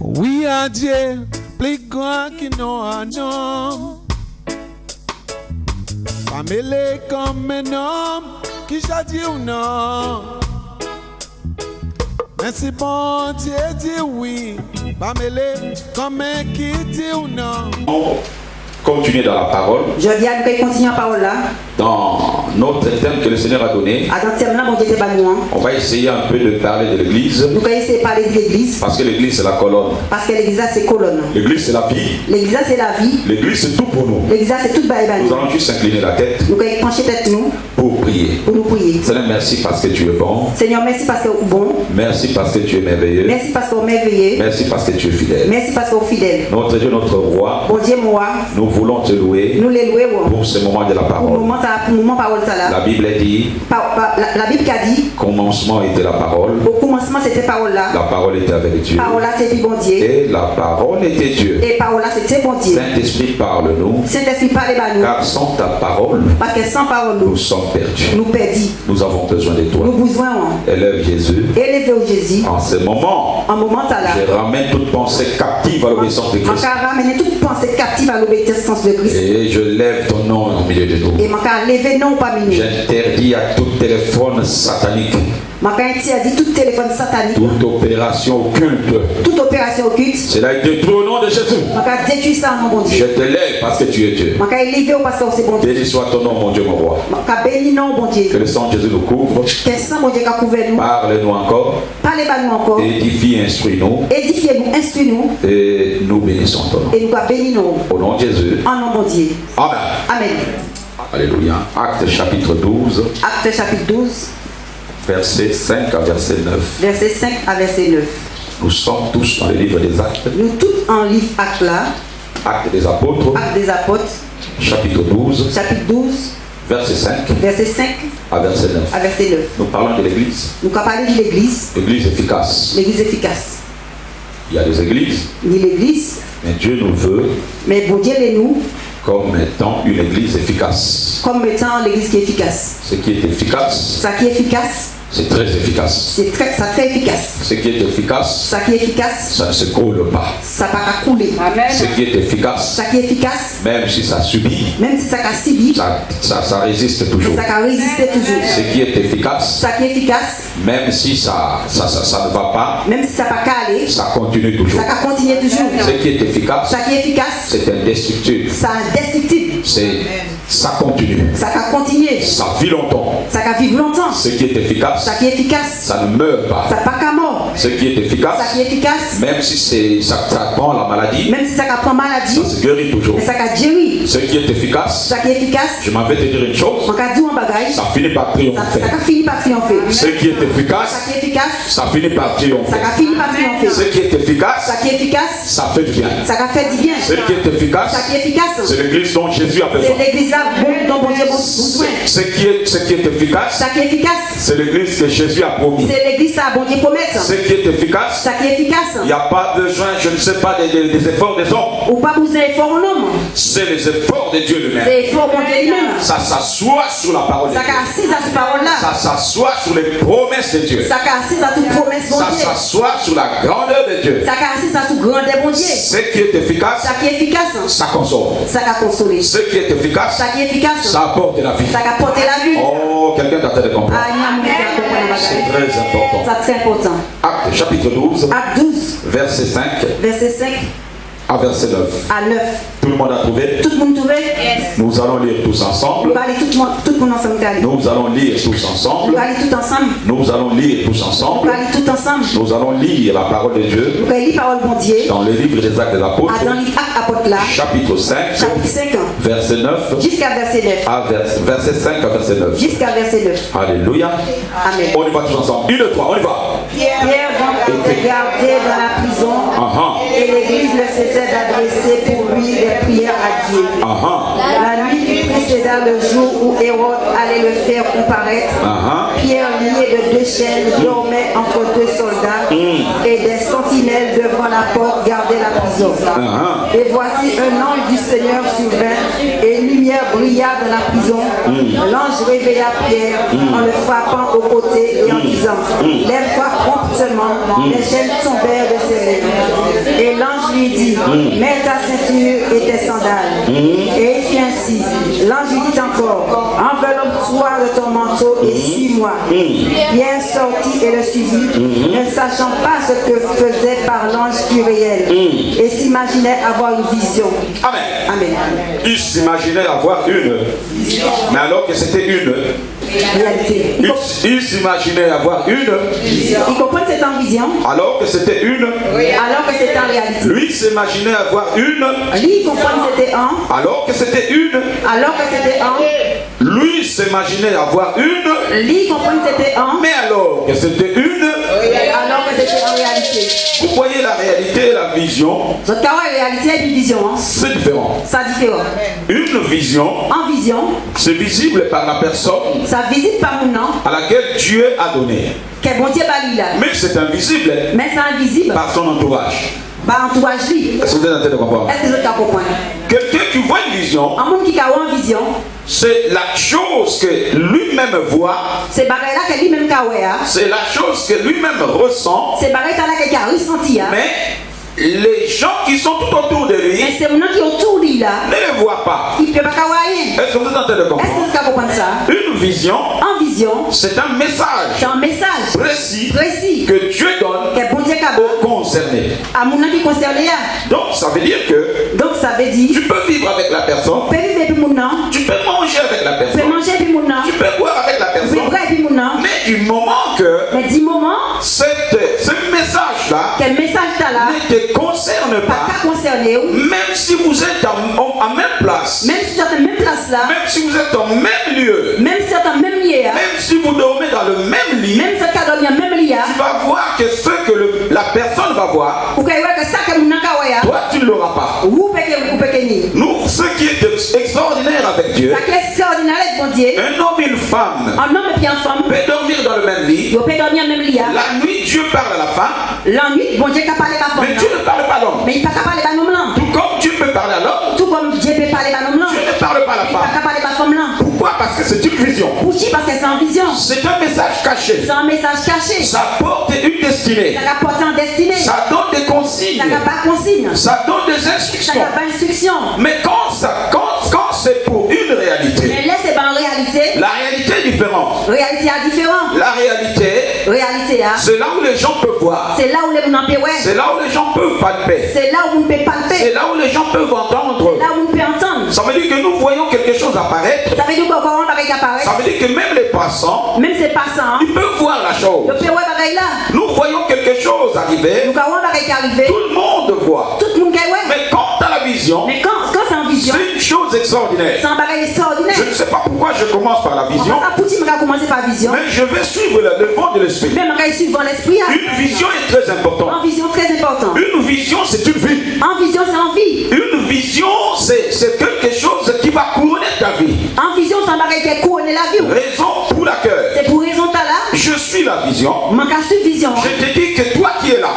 Oui à Dieu, plus grand qui non un homme. Pas mêlé comme un homme qui j'a dit ou non. Mais si bon Dieu dit oui, pas mêlé comme un qui dit ou non. Continuer dans la parole. Je viens de continuer la parole là. Dans notre thème que le Seigneur a donné, on va essayer un peu de parler de l'église. Nous allons essayer de parler de l'église. Parce que l'église c'est la colonne. Parce que l'église c'est colonne. L'église c'est la vie. L'église c'est la vie. L'église c'est tout pour nous. L'église c'est tout pour nous. Nous allons juste incliner la tête. Nous allons pencher tête nous. Pour prier. Pour nous prier. Seigneur, merci parce que tu es bon. Seigneur, merci parce que tu es bon. Merci parce que tu es merveilleux. Merci parce que tu es merveilleux. Merci parce que tu es fidèle. Merci parce que tu es fidèle. Notre Dieu, notre roi. Bon Dieu, moi. Nous voulons te louer. Nous les louer pour ce moment de la parole. Pour le moment parole là. La Bible dit. La Bible a dit. Commencement était la parole. Au commencement c'était parole là. La parole était avec Dieu. Parole là c'était bon Dieu. Et la parole était Dieu. Et parole là c'était bon Dieu. Saint-Esprit parle-nous. Saint-Esprit parle-nous. Car sans ta parole. Parce que sans parole nous sommes perdus. Nous perdus. Nous avons besoin de toi. Nous besoin. Élève Jésus. Élève Jésus. En ce moment. En moment là. Je ramène toute pensée captive à l'obéissance de Christ. Je ramène toute pensée captive à l'obéissance de Christ. Et je lève ton nom au milieu de nous. Et je lever non parmi nous. J'interdis à tout téléphone satanique. Interdit tout téléphone satanique. Toute opération occulte. Toute opération occulte. Cela est détruit au nom de Jésus. Détruis ça, mon Dieu. Je te lève parce que tu es Dieu. Béni soit ton nom, mon Dieu, mon roi. Que le sang de Jésus nous couvre. Parle-nous encore. Parlez-nous encore. Édifie, instruis-nous. Édifiez-nous, instruis-nous. Et nous bénissons ton nom. Et nous bénissons. Au nom de Jésus. En nom de Dieu. Amen. Amen. Alléluia. Acte chapitre 12. Acte chapitre 12. Verset 5 à verset 9. Verset 5 à verset 9. Nous sommes tous dans le livre des Actes. Nous tous en livre Acte là. Acte des apôtres. Acte des apôtres. Chapitre 12. Chapitre 12. Verset 5. Verset 5 à verset 9. À verset 9. Nous parlons de l'église. Nous parlons de l'église. L'église efficace. L'église efficace. Il y a des églises. Il y a l'église. Mais Dieu nous veut. Mais bon Dieu les nous. Comme étant une église efficace. Comme étant l'église qui est efficace. Ce qui est efficace. Ça qui est efficace. C'est très efficace. C'est très efficace. Ce qui est efficace. Ça qui est efficace. Ça ne se coule pas. Ça ne va pas couler. Amen. Ce qui est efficace. Ça qui est efficace. Même si ça subit. Même si ça a subi. Ça résiste toujours. Ça a résisté toujours. Ce qui est efficace. Ça qui est efficace. Même si ça ne va pas. Même si ça va pas aller. Ça continue toujours. Ça va continuer toujours. Ce qui est efficace. Ça qui est efficace. C'est indestructible. Ça indestructible. Ça continue. Ça va continuer. Ça vit longtemps. Ça va vivre longtemps. Ce qui est efficace. Ça qui est efficace. Ça ne meurt pas. Ça pas qu'à mort. Ce qui est efficace. Ça qui est efficace. Même si ça prend la maladie. Même si ça prend maladie. Ça se guérit toujours. Mais ça guérit. Ce qui est efficace. Ça qui est efficace. Je m'en vais te dire une chose. Ça finit par triompher. Ça finit par triompher. Ce qui est efficace. Ça qui est efficace. Ça finit par triompher. Ça finit par triompher. Ce qui est efficace. Ça qui est efficace. Ça fait du bien. Ça fait du bien. Ce qui est efficace. Ça qui est efficace. C'est l'église dont Jésus a besoin. C'est l'église dont bon Dieu a besoin. Ce qui est efficace. Ça qui est efficace. C'est l'église que Jésus a promis. C'est l'église ça bon Dieu promet. Ce qui est efficace. Ça qui est efficace. Il n'y a pas besoin, je ne sais pas, des efforts des hommes. Ou pas besoin d'efforts en homme. C'est les efforts de Dieu lui-même. C'est l'effort de Dieu lui-même. Ça s'assoit sur la parole de Dieu. Ça s'assit à cette parole-là. Ça s'assoit sur les promesses de Dieu. Ça s'assit à toute promesse de Dieu. Ça s'assoit sur la grandeur de Dieu. Ça s'assit à toute grandeur de Dieu. Ce qui est efficace. Ça qui est efficace. Ça console. Ça console. Ce qui est efficace. Ça qui est efficace. Ça apporte la vie. Ça apporte la vie. Oh, quelqu'un t'a de comprendre. C'est très important. C'est très important. Acte chapitre 12. Acte 12. Verset 5. Verset 5. À verset 9. À 9. Tout le monde a trouvé? Tout le monde trouvé? Yes. Nous allons lire tous ensemble. Nous allons tout le monde ensemble. Nous allons lire tous ensemble. Nous allons tout ensemble. Nous allons lire tous ensemble. Nous allons tout ensemble. Nous allons lire la parole de Dieu. Nous allons lire la parole de Dieu. Dans le livre des Actes des Apôtres. Dans le livre Actes apôtres là. Chapitre 5. Chapitre 5. Verset 9. Jusqu'à verset 9. À verset 5 à verset 9. Jusqu'à verset 9. Alléluia. Amen. On y va tous ensemble. 1, 2, 3, on y va. Pierre donc était gardé dans la prison. Et l'église ne cessait d'adresser pour lui des prières à Dieu. La nuit qui précéda le jour où Hérode allait le faire comparaître, Pierre, lié de 2 chaînes, dormait entre 2 soldats et des sentinelles devant la porte gardaient la prison. Et voici un ange du Seigneur survint et une lumière brilla dans la prison. L'ange réveilla Pierre en le frappant au côté et en disant: lève-toi promptement. Les chaînes tombèrent de ses lèvres. Et l'ange lui dit, mets ta ceinture et tes sandales. Et il fit ainsi. L'ange lui dit encore, enveloppe-toi de ton manteau et suis-moi. Pierre sortit et le suivit, ne sachant pas ce que faisait par l'ange Uriel, et s'imaginait avoir une vision. Amen. Amen. Il s'imaginait avoir une, mais alors que c'était une réalité. Il s'imaginait avoir une. Il comprend que c'est en vision. Alors que c'était une. Alors que c'était en réalité. Lui s'imaginait avoir une. Lui il comprend que c'était un. Alors que c'était une. Alors que c'était un. Lui s'imaginait avoir une. Lui comprend que c'était un. Mais alors que c'était une. Alors que c'était en réalité. Vous voyez la réalité et la vision. Donc la réalité et une vision. C'est différent. C'est différent. Une vision. En vision. C'est visible par la personne. Ça visite par mon nom. À laquelle Dieu a donné. Que bon Dieu va là. Mais c'est invisible. Mais c'est invisible. Par son entourage. Par entourage lui. Est-ce que vous êtes en train de comprendre? Est-ce que vous comprenez? Quelqu'un qui voit une vision. Un monde qui a une vision. C'est la chose que lui-même voit. C'est bagay là que lui-même voit. C'est la chose que lui-même ressent. C'est bagay là que a ressenti. Mais les gens qui sont tout autour de lui, mais c'est mon qui autour de lui là, ne le voient pas. Il peut pas voir rien. Est-ce que vous êtes en train de comprendre? Est-ce que vous comprenez ça? Une vision. En vision. C'est un message. C'est un message précis. Que Dieu donne que bon Dieu aux concernés. À mon qui concerné. Donc ça veut dire que. Donc ça veut dire. Tu peux vivre avec la personne. Tu peux vivre avec mon nom. Tu peux manger avec la personne. Tu peux manger avec mon nom. Tu peux boire avec la personne. Tu peux boire avec mon nom. Mais du moment que. Mais du moment. Ce message là. Quel message là? Ne te concerne pas. Concerné. Même si vous êtes en même place. Même si vous êtes en même place là. Même si vous êtes en même lieu. Même si vous êtes en même lieu. Même si vous dormez dans le même lit. Même si vous êtes dans le même lit. Tu vas voir que ce que la personne va voir. Toi tu ne l'auras pas. Nous, ce qui est extraordinaire avec Dieu. Un homme et une femme. Peut dormir dans le même lit. La nuit Dieu parle à la femme. La nuit, bon Dieu peut parler à la femme. Mais Dieu ne parle pas à l'homme. Mais il ne peut pas parler à l'homme. Tout comme Dieu peut parler à l'homme. Tout comme Dieu peut parler à l'homme. Dieu ne parle pas à la femme. Il ne peut pas parler à la femme. Pourquoi? Parce que c'est une vision. Pourquoi? Parce que c'est une vision. C'est un message caché. C'est un message caché. Ça porte une destinée. Ça porte une destinée. Ça donne des consignes. Ça n'a pas consigne. Ça donne des instructions. Ça n'a pas instruction. Mais quand c'est pour une réalité. Mais là c'est pas en réalité. La réalité est différente. Réalité est différente. La réalité. C'est là où les gens peuvent voir. C'est là où les gens peuvent voir. C'est là où les gens peuvent palper. C'est là où on peut palper. C'est là où les gens peuvent entendre. C'est là où on peut entendre. Ça veut dire que nous voyons quelque chose apparaître. Ça veut dire qu'on voit quelque chose apparaître. Ça veut dire que même les passants. Même ces passants. Ils peuvent voir la chose. Ils peuvent voir pareil là. Nous voyons quelque chose arriver. Nous voyons pareil arriver. Tout le monde voit. Tout le monde voit. Mais quant à la vision. Mais quand c'est en vision. C'est une chose extraordinaire. C'est un bagage extraordinaire. Je ne sais pas pourquoi je commence par la vision. Mais je vais suivre le vent de l'esprit. Une vision est très importante. Une vision très importante. Une vision, c'est une vie. En vision, c'est en vie. Une vision, c'est quelque chose qui va couronner ta vie. En vision, c'est un bagage qui couronne la vie. Raison pour laquelle. C'est pour raison ta là. Je suis la vision. Je te dis que toi qui es là.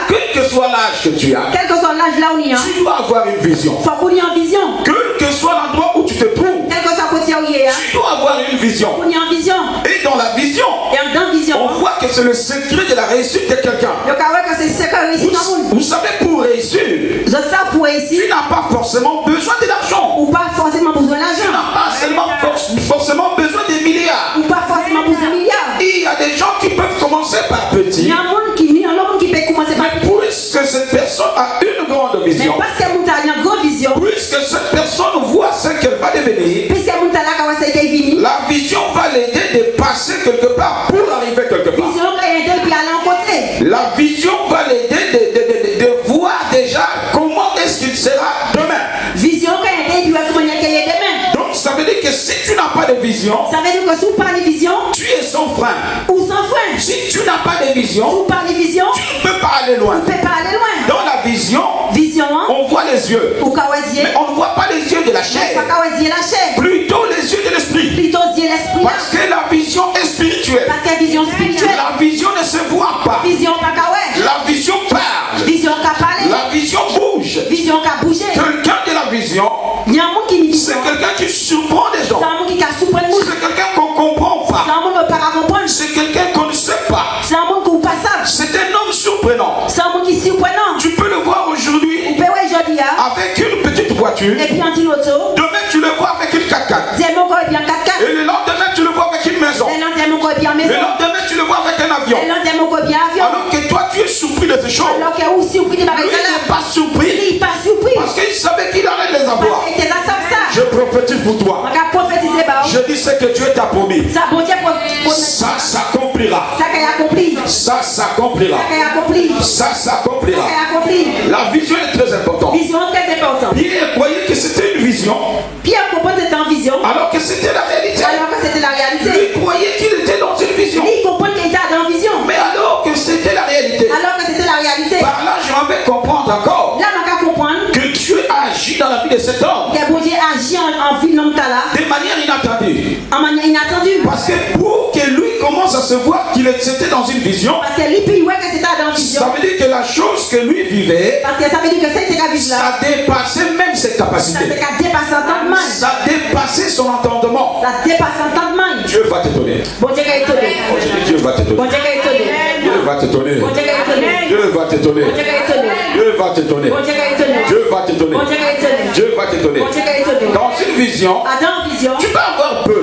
Quel que soit l'âge que tu as. Quel que soit l'âge là où il y a. Tu dois avoir une vision. Faut qu'on ait une vision. Quel que soit l'endroit où tu te trouves. Quel que soit côté où il y a. Tu dois avoir une vision. On y a une vision. Et dans la vision. Et dans vision. On voit que c'est le secret de la réussite de quelqu'un. Vous savez, pour réussir. Tu n'as pas forcément besoin de l'argent. Ou pas forcément besoin d'argent. Tu n'as pas seulement forcément besoin des milliards. Ou pas forcément besoin de milliards. Il y a des gens qui peuvent commencer par petit. Il y a un monde qui peut commencer par petit. Mais puisque cette personne a une grande vision. Mais parce que mon a une grande vision. Puisque cette personne voit ce qu'elle va devenir. Puisque mon la vision va l'aider de passer quelque part pour arriver quelque part. La vision va l'aider de voir déjà comment est-ce qu'il sera demain. Donc ça veut dire que si tu n'as pas de vision, tu es sans frein. Si tu n'as pas de vision, tu ne peux pas aller loin. Dans la vision, on voit les yeux. Mais on ne voit pas les yeux de la chair. Plutôt les yeux de l'esprit. Parce que la vision est spirituelle. La vision ne se voit pas. La vision parle. La vision bouge. Quelqu'un de la vision, c'est quelqu'un qui surprend les gens. C'est quelqu'un qu'on ne comprend pas. C'est quelqu'un qu'on ne sait pas. C'est un homme surprenant. voiture. Et puis en auto. Demain tu le vois avec une 4x4. Et le lendemain tu le vois avec une maison. Le lendemain tu le vois avec un avion. Alors que toi tu es surpris de ces choses. Lui n'est pas surpris. Parce qu'il savait qu'il allait les avoir. Je prophétise pour toi. Je dis ce que Dieu t'a promis. Ça s'accomplira. Ça s'accomplira. Ça s'accomplira. La vision est très importante. Pierre croyait que c'était une vision. Alors que c'était la réalité. Lui croyait qu'il était dans une vision. Mais alors que c'était la réalité. Par là, je vais comprendre encore que Dieu a agi dans la vie de cet homme de manière inattendue. Parce que pour que lui commence à se voir qu'il était dans une vision, ça veut dire que la chose que lui vivait, ça dépassait même ses capacités. Ça dépassait son entendement. Dieu va t'étonner. Dieu va t'étonner. Dieu va t'étonner. Dieu va t'étonner. Dieu va t'étonner. Dieu va t'étonner. Dieu va t'étonner. Dans une vision, tu peux avoir peu.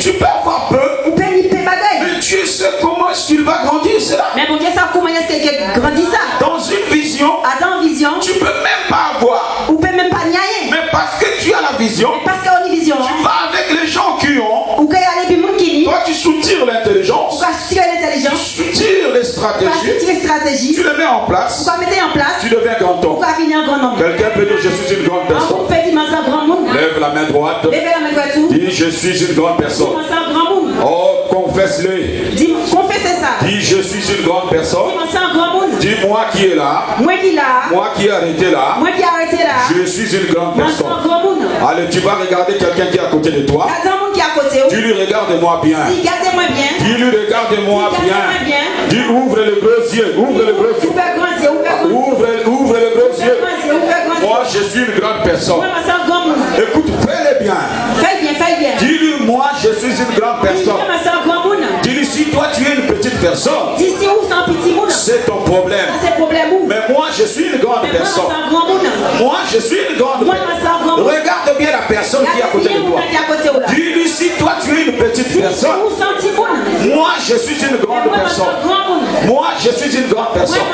Tu peux avoir peu. Mais Dieu sait comment est-ce qu'il va grandir cela. Dans une vision, tu peux même pas avoir. Mais parce que tu as la vision, tu vas avec les gens qui ont. Toi tu soutires l'intelligence. Tu soutires les stratégies. Tu les mets en place. Tu deviens grand homme. Quelqu'un peut dire je suis une grande personne. Lève la main droite. Dis je suis une grande personne. Oh, confesse-le. Confessez ça. Dis je suis une grande personne. Dis moi qui est là. Moi qui ai arrêté là. Je suis une grande personne. Allez, tu vas regarder quelqu'un qui est à côté de toi. Tu lui regarde-moi bien. Dis-lui regarde-moi bien. Dis ouvre les gros yeux. Ouvre les gros yeux. Ouvre les gros yeux. Moi je suis une grande personne. Écoute, fais-le bien. Dis-lui moi je suis une grande personne. Dis-lui si toi tu es une petite personne, c'est ton problème. Mais moi je suis une grande personne. Moi je suis une grande personne. Regarde bien la personne qui est à côté de toi. Dis-lui si toi tu es une petite personne, moi je suis une grande personne. Moi je suis une grande personne.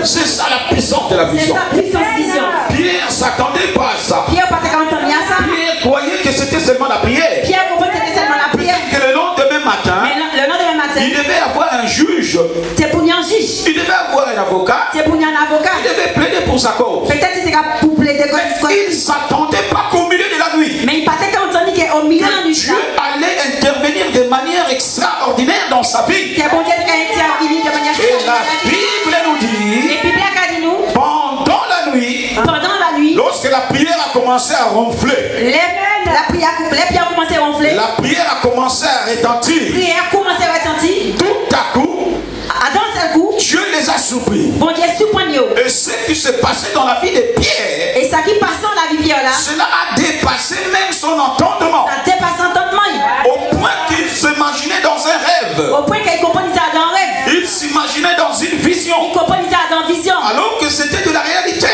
C'est ça la puissance de la vision. Pierre s'attendait pas à ça. Pierre croyait que c'était seulement la prière. Que le lendemain matin, il devait avoir un juge. Il devait avoir un avocat. Il devait plaider pour sa cause. Il ne s'attendait pas qu'au milieu de la nuit, Dieu allait intervenir de manière extraordinaire dans sa vie. Et la Bible nous dit, pendant la nuit, lorsque la prière a commencé à ronfler, la prière a commencé à retentir, tout à coup, Dieu les a surpris. Et ce qui s'est passé dans la vie de Pierre, cela a dépassé même son entendement. Au point qu'il s'imaginait dans un rêve. Il s'imaginait dans une vision. Alors que c'était de la réalité.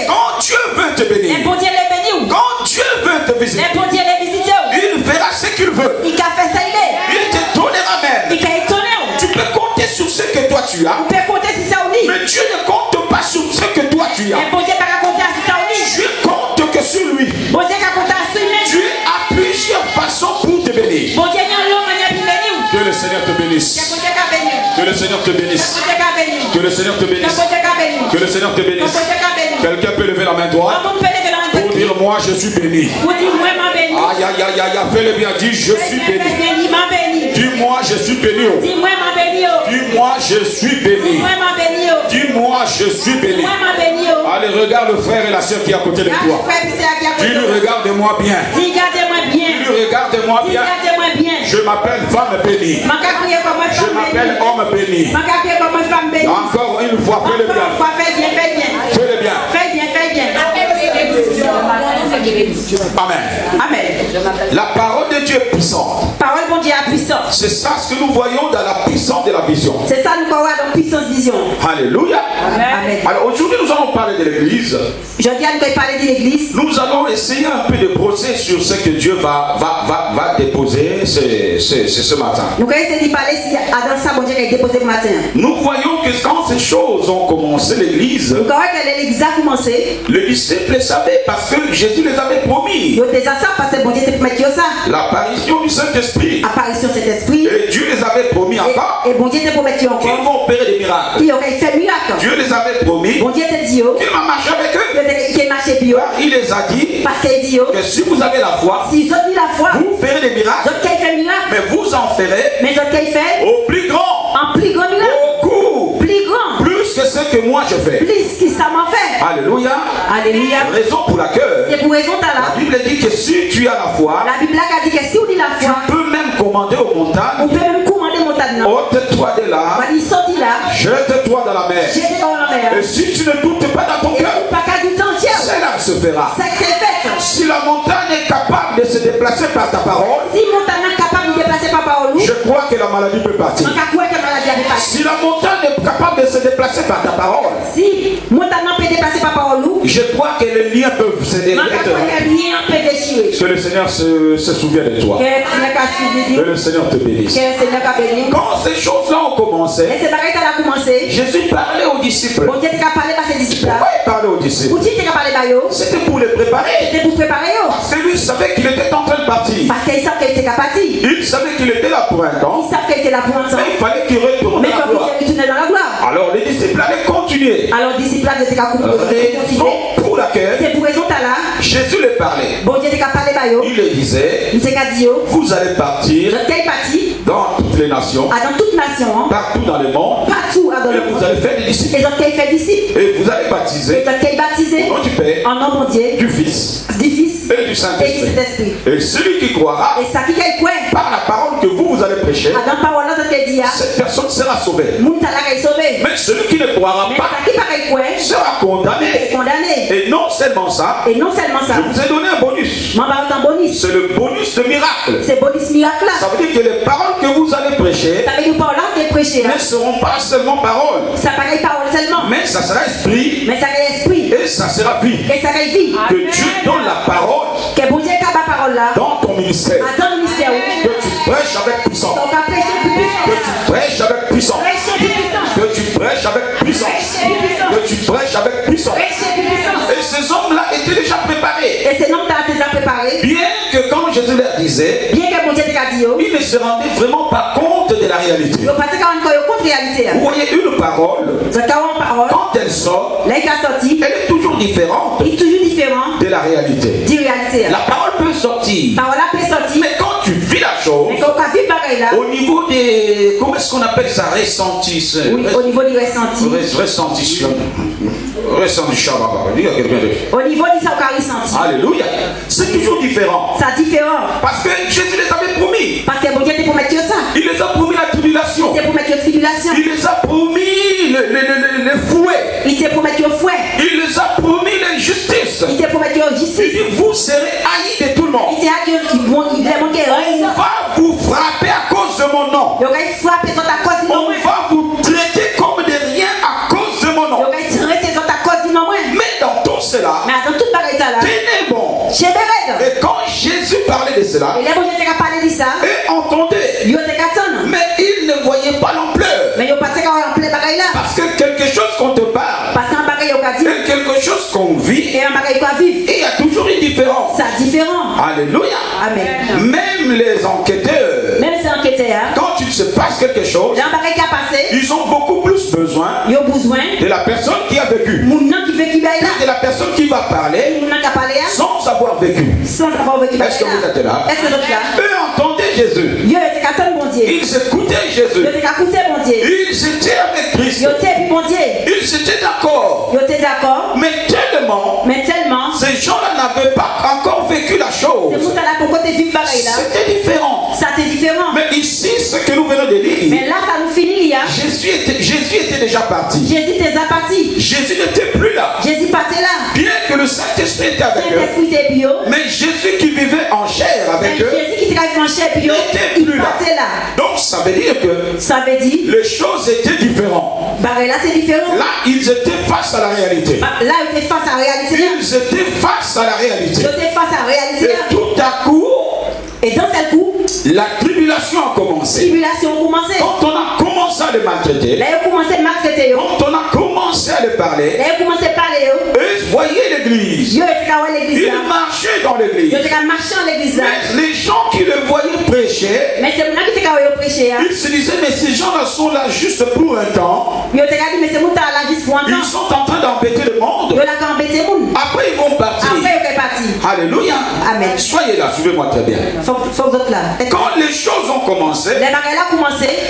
Quand Dieu veut te bénir, quand Dieu veut te visiter, il fera ce qu'il veut. Il te donnera même. Tu peux compter sur ce que toi tu as. Mais Dieu ne compte pas sur ce que toi tu as. Dieu compte que sur lui. Dieu a plusieurs façons pour te bénir. Que le Seigneur te bénisse. Que le Seigneur te bénisse. Que le Seigneur te bénisse. Que le Seigneur te bénisse. Quelqu'un peut lever la main droite pour dire moi je suis béni. Aïe aïe aïe aïe, fais-le bien, dis je suis béni. Dis-moi je suis béni. Dis-moi je suis béni. Dis-moi je suis béni. Allez, regarde le frère et la soeur qui est à côté de toi. Dis-lui regarde-moi bien. Dis-lui regarde-moi bien. Je m'appelle femme bénie. Je m'appelle homme béni. Encore une fois, fais-le bien. Fais-le bien. Amen. La parole de Dieu est puissante. C'est c'est ça ce que nous voyons dans la puissance de la vision. C'est ça nous voyons dans la puissance vision. Alléluia. Amen. Alors aujourd'hui nous allons parler de l'église. Aujourd'hui nous allons parler de l'église. Nous allons essayer un peu de brosser sur ce que Dieu va déposer ce matin. Nous allons essayer de parler dans ça bon Dieu va déposer ce matin. Nous voyons que quand ces choses ont commencé l'église, nous voyons que l'église a commencé. Les disciples savaient parce que Jésus les avait promis. L'apparition du Saint-Esprit. Apparition Saint-Esprit. Et Dieu les avait promis encore. Et bon Dieu te promis encore. Qu'ils vont opérer des miracles. Qui aurait fait miracle. Dieu les avait promis. Bon Dieu te dit qu'il va marcher avec eux. Qu'il marche bio. Il les a dit. Parce qu'il dit que si vous avez la foi. Si vous avez la foi. Vous ferez des miracles. Mais vous en ferez. Mais au plus grand. En plus grand miracle. Beaucoup. Plus grand. Plus que ce que moi je fais. Plus que ça m'a fait. Alléluia. Alléluia. Raison pour laquelle. C'est pour raison là. La Bible dit que si tu as la foi. La Bible a dit que si on dit la foi. Tu peux même commander aux montagnes. On peut même commander aux montagnes. Ôte-toi de là. Jette-toi dans la mer. Et si tu ne doutes pas dans ton cœur. Cela se fera. Si la montagne est capable de se déplacer par ta parole. Je crois que la maladie peut partir. Si la montagne est capable de se déplacer par ta parole. Je crois que les liens peuvent se déplacer. Que le Seigneur se souvienne de toi. Que le Seigneur te bénisse. Quand ces choses-là ont commencé, Jésus parlait aux disciples. Pourquoi il parlait aux disciples? C'était pour les préparer. Parce que lui savait qu'il était en train de partir. Il savait qu'il était là pour un temps. Mais il fallait qu'il retourne dans la gloire. Alors les disciples allaient continuer. Raison pour laquelle Jésus les parlait. Il les disait, vous allez partir dans toutes les nations, partout dans le monde, et vous allez faire des disciples. Et vous allez baptiser au nom du Père, du Fils et du Saint-Esprit. Et celui qui croira par la parole que vous allez prêcher, cette personne sera sauvée. Mais celui qui ne croira pas sera condamné. Et non seulement ça, je vous ai donné un bonus. C'est le bonus de miracle. Ça veut dire que les paroles que vous allez prêcher ne seront pas seulement paroles, mais ça sera esprit et ça sera vie. Que Dieu donne la parole dans ton ministère. Que tu prêches avec puissance. Que tu prêches avec puissance. Que tu prêches avec puissance. Que tu prêches avec puissance. Et ces hommes-là étaient déjà préparés. Bien que quand Jésus leur disait, ils ne se rendaient vraiment pas compte de la réalité. Vous voyez une parole, quand elle sort, elle est toujours différente de la réalité. La parole peut sortir, mais quand tu vis la chose, au niveau des, comment est-ce qu'on appelle ça, ressenti, au niveau du ressenti, au niveau du ressenti. Alléluia. C'est toujours différent. C'est différent. Parce que Jésus les avait promis. Parce que bon Dieu te promet ça. Il les a promis la tribulation. Il te promet la tribulation. Il les a promis le fouet. Il te promet le fouet. Il les a promis l'injustice. Il te promet la justice. Il dit vous serez haïs de tout le monde. Il te a dit on va vous frapper à cause de mon nom. On va vous traiter comme de rien à cause de mon nom. Mais dans tout cela, tenez bon. Et quand Jésus parlait de cela, et entendait, mais il ne voyait pas l'ampleur. Parce que quelque chose qu'on te parle, et quelque chose qu'on vit, il y a toujours une différence. Alléluia. Amen. Même les enquêteurs, quand il se passe quelque chose, ils ont beaucoup plus besoin de la personne qui a vécu, que de la personne qui va parler sans avoir vécu. Est-ce que vous êtes là? Eux entendaient Jésus. Ils écoutaient Jésus. Ils étaient avec Christ. Ils étaient d'accord. Mais tellement, ces gens-là n'avaient pas encore vécu la chose. C'était différent. Mais ici, ce que nous venons de lire, Jésus était déjà parti. Jésus n'était plus là. Bien que le Saint-Esprit était avec eux, mais Jésus qui vivait en chair avec eux n'était plus là. Donc ça veut dire que les choses étaient différentes. Là, c'est différent. Là, ils étaient face à la réalité. Là, ils étaient face à la réalité. Ils étaient face à la réalité. Ils étaient face à la réalité. Et tout à coup, et d'un seul coup, la tribulation a commencé. Quand on a commencé à les maltraiter, quand on a commencé à les parler, et voyez l'église. Ils marchaient dans l'église. Mais les gens qui le voyaient prêcher, ils se disaient, mais ces gens-là sont là juste pour un temps. Ils sont en train d'embêter le monde. Après, ils vont partir. Alléluia. Amen. Soyez là, suivez-moi très bien. Quand les choses ont commencé,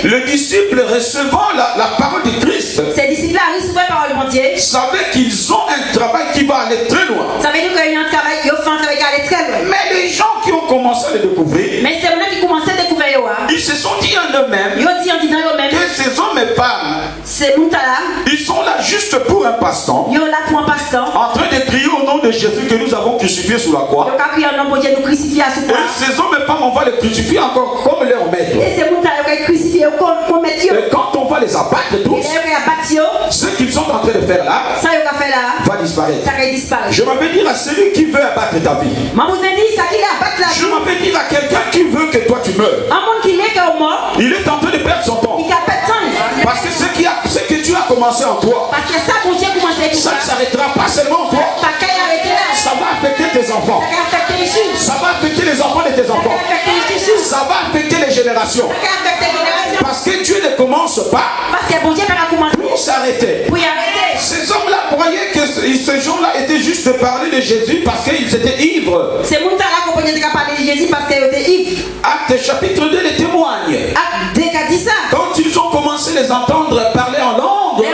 le disciple recevant la parole de Christ savaient qu'ils ont un travail qui va aller très loin. Mais les gens qui ont commencé à le découvrir, ils se sont dit en eux-mêmes que ces hommes et femmes, ils sont là juste pour un passe-temps, en train de crier au nom de Jésus que nous avons crucifié sous la croix. Et ces hommes et femmes, on va les crucifier encore comme leur maître. Et quand on va les abattre tous, ce qu'ils sont en train de faire là va disparaître. Je m'avais dire à celui qui veut abattre ta vie, je m'avais dire à quelqu'un qui veut que toi tu meurs, il est en train de perdre son temps. Parce que ce que Dieu a commencé en toi, ça ne s'arrêtera pas seulement en toi. Ça va affecter tes enfants. Ça va affecter les enfants de tes enfants. Ça va affecter les générations. Parce que Dieu ne commence pas pour s'arrêter. Ces hommes-là croyaient que ces gens-là étaient juste parler de Jésus parce qu'ils étaient ivres. Actes chapitre 2 les témoigne. Quand ils ont commencé à les entendre parler en langue,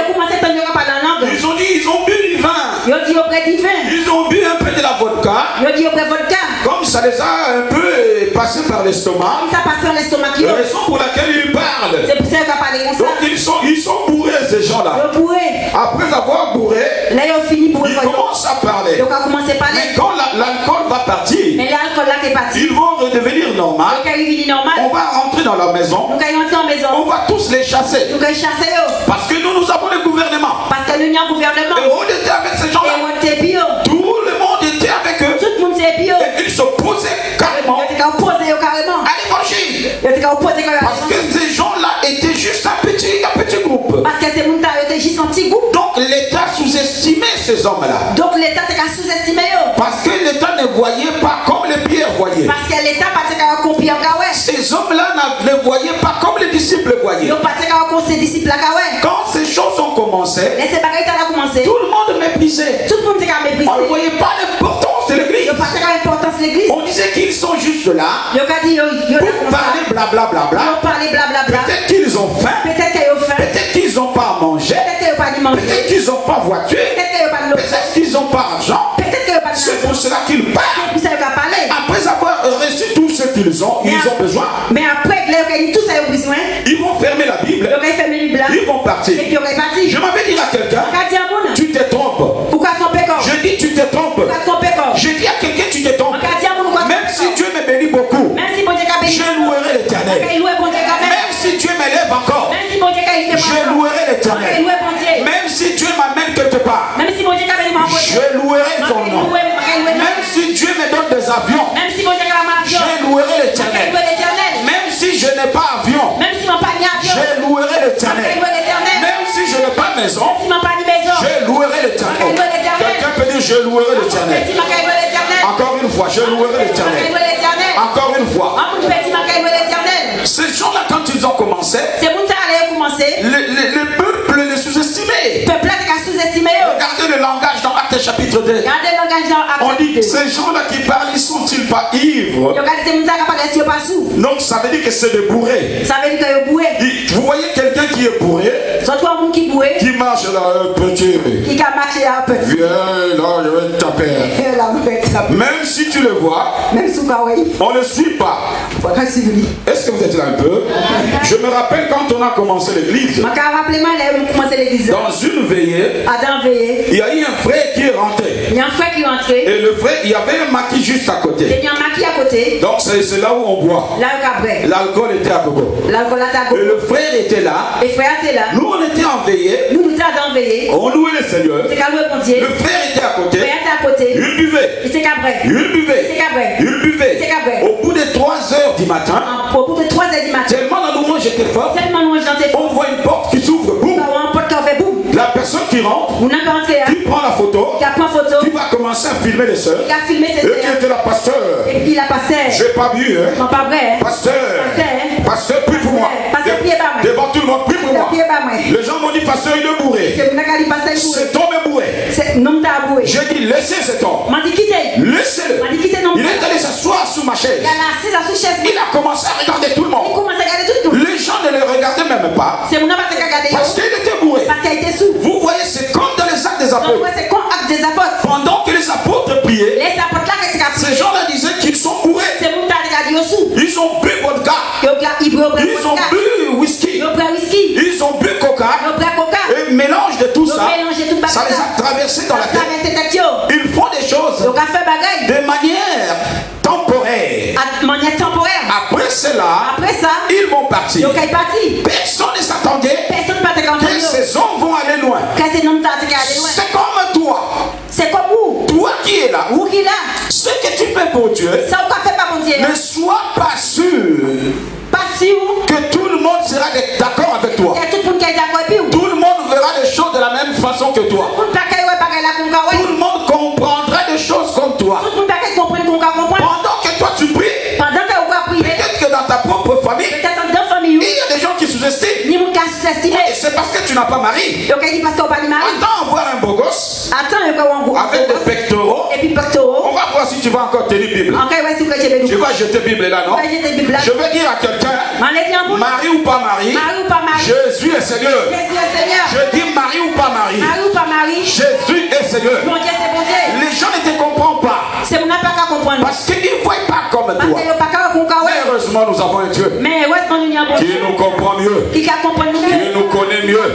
ils ont dit, ils ont bu du vin. Ils ont bu un peu de la vodka. Comme ça les a un peu passé par l'estomac. La raison pour laquelle ils parlent. Donc ils sont bourrés ces gens-là. Après avoir bourré, ils commencent à parler. Mais quand l'alcool va partir, ils vont redevenir normal. On va rentrer dans la maison. On va tous les chasser. Parce que nous avons le gouvernement. Et on était avec ces gens-là. Tout le monde était avec eux. Et ils s'opposaient carrément à l'évangile. Parce que ces gens-là étaient juste un petit groupe. Donc l'État sous-estimait ces hommes-là. Parce que l'État ne voyait pas comme les Pierre voyaient. Ces hommes-là ne voyaient pas comme les disciples voyaient. Quand ces choses ont commencé, tout le monde méprisait. On ne voyait pas l'importance de l'église. On disait qu'ils sont juste là pour parler blablabla. Peut-être qu'ils ont faim. Peut-être qu'ils n'ont pas à manger. Peut-être qu'ils n'ont pas voiture. Peut-être qu'ils n'ont pas argent. C'est pour cela qu'ils parlent. Après avoir reçu tout ce qu'ils ont, ils ont besoin. Mais après, ils vont fermer la Bible. Ils vont partir. Je m'avais dit à quelqu'un, tu te trompes. Je dis tu te trompes. Je dis à quelqu'un tu te trompes. Même si Dieu me bénit beaucoup, je louerai l'Éternel. Même si Dieu m'élève encore, je louerai l'Éternel. Même si Dieu m'amène quelque part, je louerai son nom. Même si Dieu me donne des avions, je louerai l'Éternel. Même si je n'ai pas avion, je louerai l'Éternel. Même si je n'ai pas maison, je louerai l'Éternel. Quelqu'un peut dire je louerai l'Éternel. Encore une fois, je louerai l'Éternel. Encore une fois. Ces gens-là, quand ils ont commencé, le peuple les sous-estimait. Regardez le langage dans Actes chapitre 2. On dit que ces gens-là qui parlent, ils sont-ils pas ivres? Donc ça veut dire que c'est des bourrés. Vous voyez quelqu'un qui est bourré, qui marche là, petit. Viens là, je vais te taper. Même si tu le vois, on ne le suit pas. Est-ce que vous êtes là un peu? Je me rappelle quand on a commencé l'église, commencé l'église. Dans une veillée. Il y a eu un frère qui est rentré. Il y a un frère qui est rentré. Et le frère, il y avait un maquis juste à côté. Il y a un maquis à côté. Donc c'est là où on boit. L'alcool était à gogo. Et le frère était là. Nous on était en veillée. On louait le Seigneur. Le frère était à côté. Il buvait. Au bout de 3 heures du matin. Tellement la louange était forte. On voit une porte qui s'ouvre. Boum. La personne qui rentre, qui prend la photo, qui va commencer à filmer les sœurs, et qui était la pasteur. J'ai pas vu, hein? Pasteur, prie pour moi. Devant tout le monde, prie pour moi. Les gens m'ont dit, pasteur, il est bourré. Cet homme est bourré. J'ai dit, laissez cet homme. Laissez-le. Il est allé s'asseoir sous ma chaise. Il a commencé à regarder tout le monde. Les gens ne le regardaient même pas. Parce qu'il était bourré. Vous voyez, c'est comme dans les actes des apôtres. Pendant que les apôtres priaient, ces gens-là disaient qu'ils sont bourrés. Ils ont bu vodka. Ils ont bu whisky. Ils ont bu coca. Et mélange de tout ça, ça les a traversés dans la tête. Ils font des choses de manière temporaire. Après cela, ils vont partir. Personne ne s'attendait que ces hommes vont aller loin. C'est comme toi. C'est comme vous. Toi qui es là. Ce que tu fais pour Dieu, ne sois pas sûr que tout le monde sera d'accord avec toi. Tout le monde verra les choses de la même façon que toi. Tout le monde comprendra des choses comme toi. Pendant que toi tu pries, peut-être que dans ta propre famille, il y a des gens qui sous-estiment. Et c'est parce que tu n'as pas mari. Attends voir un beau gosse avec des pectoraux. On va voir si tu vas encore tenir Bible. Tu vas jeter Bible là, non? Je vais dire à quelqu'un, mari ou pas mari, Jésus est Seigneur. Je dis mari ou pas mari, Jésus est Seigneur. Les gens ne te comprennent pas parce qu'ils ne voient pas comme toi. Mais heureusement nous avons un Dieu qui nous comprend mieux, qui nous connaît mieux,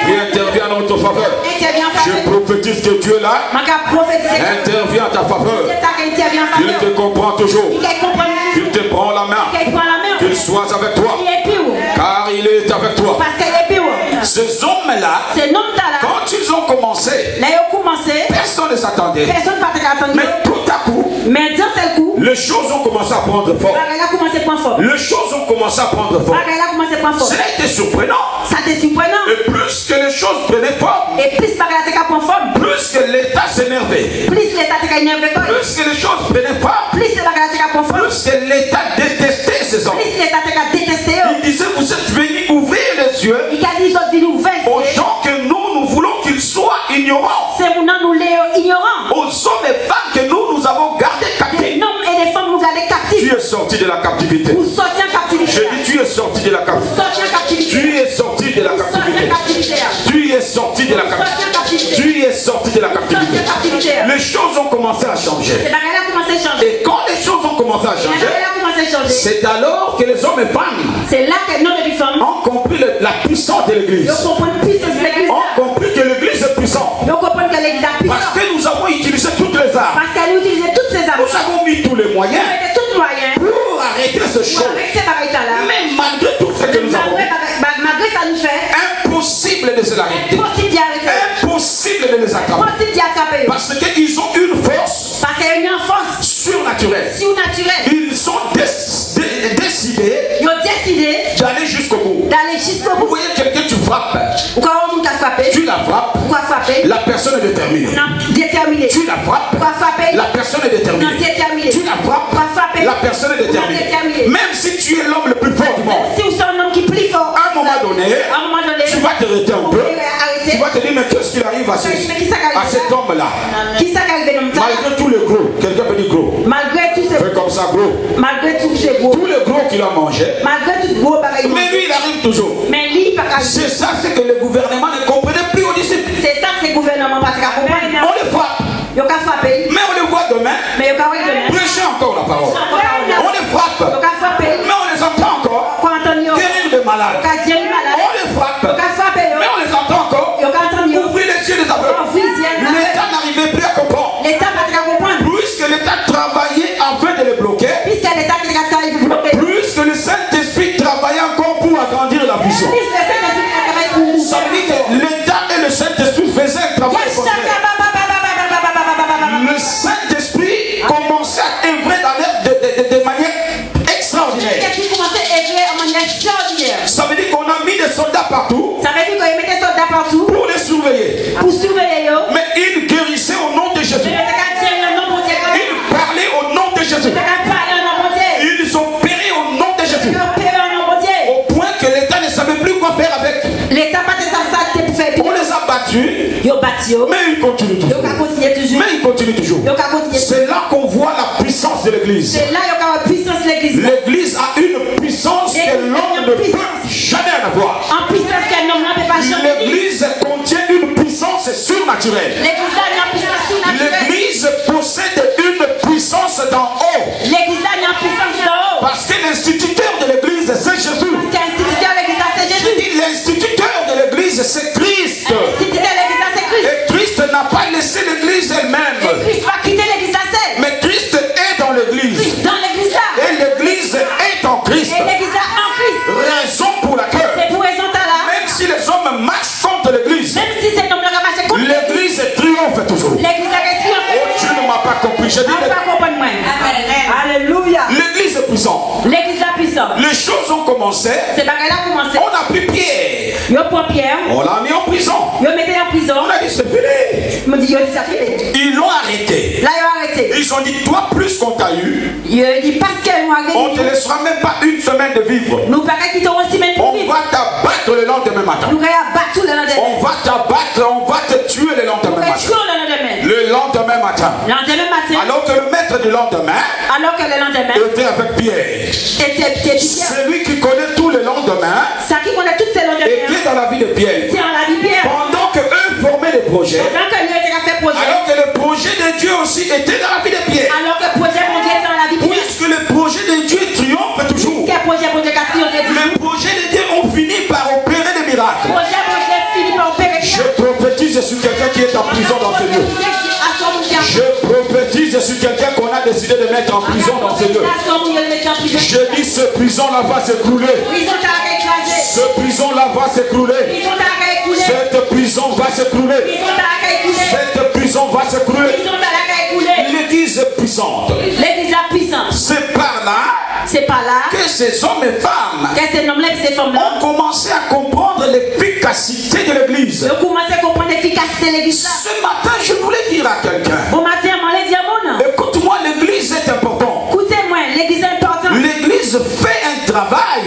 qui intervient en notre faveur. Je prophétise que Dieu là intervient en ta faveur. Il te comprend toujours. Il te prend la main. Qu'il soit avec toi. Car il est avec toi. Ces hommes-là, quand ils ont commencé, personne ne s'attendait. Mais tout à coup, les choses ont commencé à prendre forme. Les choses ont commencé à prendre forme. Cela était surprenant. Et plus que les choses prenaient forme, plus que l'État s'énervait, plus que les choses prenaient forme, plus que l'État détestait ces hommes. Il disait, vous êtes venus ouvrir les yeux aux gens que nous voulons qu'ils soient ignorants. Aux hommes et femmes que nous avons gardés captifs. Tu es sorti de la captivité. Je dis, tu es sorti de la captivité. Tu es sorti de la captivité. Tu es sorti de la captivité. Tu es sorti de la captivité. Les choses ont commencé à changer. Et quand les choses ont commencé à changer, c'est alors que les hommes et femmes ont compris la puissance de l'église. Ont compris que l'église est puissante. Parce que nous avons utilisé toutes les armes. Nous avons mis tous les moyens pour arrêter ce show. Mais malgré tout ce que nous avons, impossible de se l'arrêter. Impossible de les attraper. Parce qu'ils ont une force surnaturelle. Ils ont décidé d'aller jusqu'au bout. Vous voyez quelqu'un, tu frappes. Tu la frappes. La personne est déterminée. Tu la frappes. La personne est déterminée. Tu la frappes. La personne est déterminée. Même si tu es l'homme le plus fort du monde, à un moment donné, tu vas te arrêter un peu. Tu vas te dire, mais qu'est-ce qu'il arrive à cet homme-là? Malgré tous les gros, quelqu'un peut dire gros. Fais comme ça, gros. Tous les gros qu'il a mangé. Mais lui, il arrive toujours. C'est ça, c'est que le gouvernement ne comprenait plus aux disciples. On les frappe. Mais on les voit demain. Prêcher encore la parole. On les frappe. Mais on les entend encore. Guérir des malades. On les frappe. Mais on les entend encore. battu, mais il continue toujours. Mais il continue toujours. C'est là qu'on voit la puissance de l'église. L'église a une puissance que l'homme ne peut jamais en avoir. L'église contient une puissance surnaturelle. L'église possède une puissance d'en haut. Parce que l'instituteur de l'église, c'est Jésus. Je dis l'instituteur de l'église, c'est Christ. Et Christ n'a pas laissé l'église elle-même. Mais Christ est dans l'église. Et l'église est en Christ. Raison pour laquelle, même si les hommes marchent contre l'église, l'église triomphe toujours. Oh, tu ne m'as pas compris. Je dis Alléluia. l'église est puissante. Les choses ont commencé. On a pris Pierre. On l'a mis en prison. On a dit c'est fini. Ils l'ont arrêté. Ils ont dit toi plus qu'on t'a eu, on ne te laissera même pas une semaine de vivre. On va t'abattre le lendemain matin. On va t'abattre, on va te tuer le lendemain matin. Le lendemain matin. Alors que le maître du lendemain était avec Pierre. Celui qui connaît tout le lendemain était dans la vie de Pierre. Pendant que eux formaient des projets, alors que le projet de Dieu aussi était dans la vie de Pierre. Puisque le projet de Dieu triomphe toujours. Les projets de Dieu ont fini par opérer des miracles. Je prophétise sur quelqu'un qui est en prison dans ce lieu. Je prophétise sur quelqu'un qu'on a décidé de mettre en prison dans ce lieu. Je dis ce prison-là va s'écrouler. Ce prison-là va s'écrouler. Cette prison va s'écrouler. Cette prison va s'écrouler. L'église est puissante. C'est par là que ces hommes et femmes ont commencé à comprendre l'efficacité de l'église. Ce matin, je voulais dire à quelqu'un, écoute-moi, l'église est importante. L'église fait un travail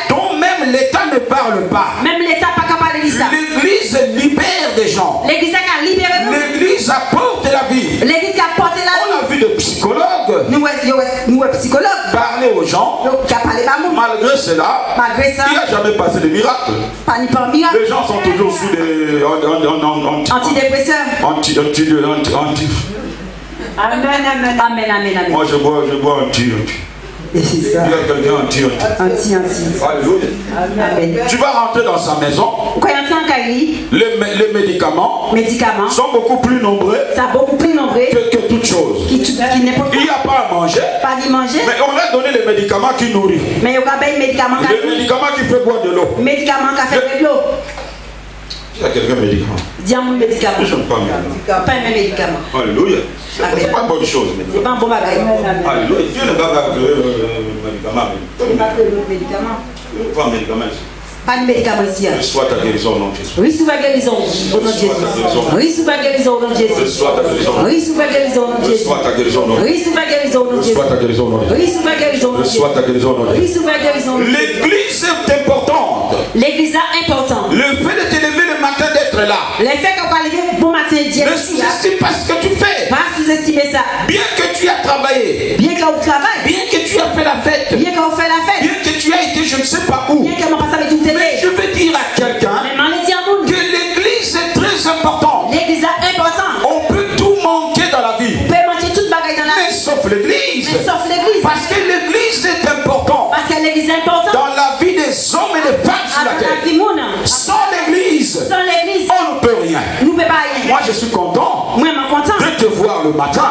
dont même l'État ne parle pas. L'église libère des gens. L'église apporte la vie. On a vu des psychologues parler aux gens. Malgré cela, il n'y a jamais passé de miracle. Les gens sont toujours sous des antidépresseurs. Amen. Moi je bois anti. Il y a quelqu'un anti. Alléluia. Tu vas rentrer dans sa maison. Les médicaments sont beaucoup plus nombreux que toute chose. Il n'y a pas à manger. Mais on a donné les médicaments qui nourrissent. Les médicaments qui font boire de l'eau. Il y a quelqu'un médicament. Je ne pas un médicament. Alléluia. C'est pas une bonne chose. C'est pas un bon bagage. Alléluia. Dieu ne va pas créer le médicament. Pas un médicament. Pas de médicament ici. Reçois ta guérison au nom de Jésus. Reçois ta guérison au nom de Jésus. Reçois ta guérison au nom de Jésus. Reçois ta guérison au nom de Jésus. Reçois ta guérison au nom de Jésus. Reçois ta guérison au nom de Jésus. Reçois ta guérison au nom de Jésus. Reçois ta guérison au nom de Jésus. Reçois ta guérison au nom de Jésus. Reçois ta guérison au nom de Jésus. L'église est importante. L'église est importante. Le fait de te lever le matin d'être là. Le fait qu'on va lever bon matin Dieu. Ne sous-estime pas ce que tu fais. Pas sous-estimer ça. Bien que tu as travaillé. Bien qu'on travaille. Bien que tu as fait la fête. Bien qu'on fait la fête. Bien que tu as été je ne sais pas où. Bien qu'on passe avec tout télé. Mais je veux dire à quelqu'un que l'église est très importante. L'église est importante. On peut tout manquer dans la vie. On peut manquer toute bagaille dans la vie. Mais sauf l'église. Mais sauf l'église. Parce que l'église est importante. Parce que l'église est importante. Dans la vie des hommes et des femmes sur la terre. Sans l'église, on ne peut rien. Moi je suis content de te voir le matin.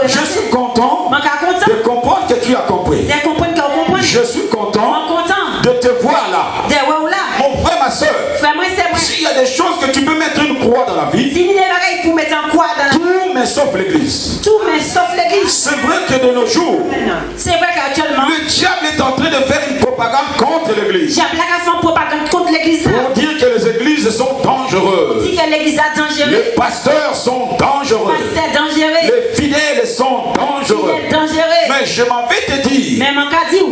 Je suis content de comprendre que tu as compris. Je suis content de te voir là. Mon frère, ma soeur, s'il y a des choses que tu peux mettre une croix dans la vie, tout mais sauf l'église. C'est vrai que de nos jours, le diable est en train de faire une propagande contre l'église. Pour dire que les églises sont dangereuses. Les pasteurs sont dangereux. Les fidèles sont dangereux. Mais je m'en vais te dire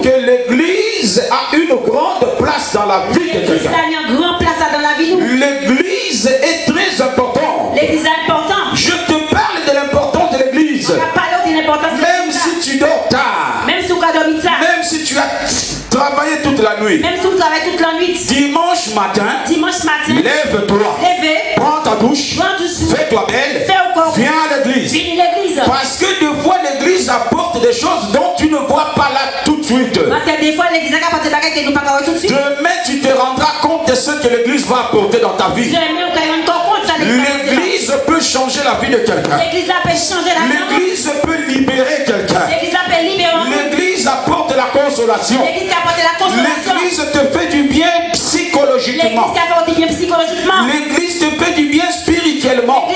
que l'église a une grande place dans la vie de quelqu'un. L'église dimanche matin, lève-toi, prends ta douche, fais-toi belle, viens à l'église. Parce que des fois l'église apporte des choses dont tu ne vois pas là tout de suite. Parce que des fois l'église apporte des bagages que nous pas voir tout de suite. Demain tu te rendras compte de ce que l'église va apporter dans ta vie. L'église peut changer la vie de quelqu'un. L'église peut libérer quelqu'un. L'église apporte la consolation. L'église te fait du bien psychologiquement. L'église te fait du bien spirituellement.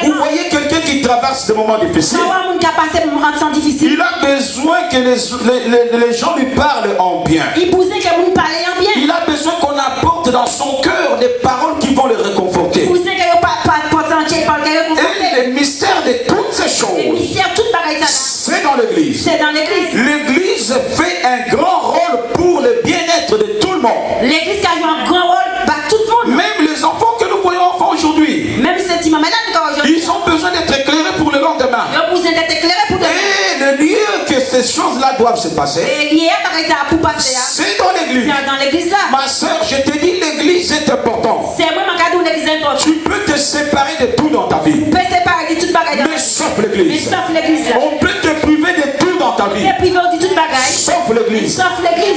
Vous voyez quelqu'un qui traverse des moments difficiles. Il a besoin que les gens lui parlent en bien. Il a besoin qu'on apporte dans son cœur des paroles qui vont le réconforter. Et le mystère de toutes ces choses, c'est dans l'église. L'église fait un grand rôle pour le bien-être de tout le monde. L'église a joué un grand rôle par tout le monde. Même les enfants que nous voyons enfants aujourd'hui, ils ont besoin d'être éclairés pour le lendemain. Et le lieu que ces choses-là doivent se passer, c'est dans l'église. Ma soeur, je te dis, l'église est importante. Tu peux te séparer de tout dans ta vie, mais sauf l'église. On peut te priver de tout dans ta vie, sauf l'église.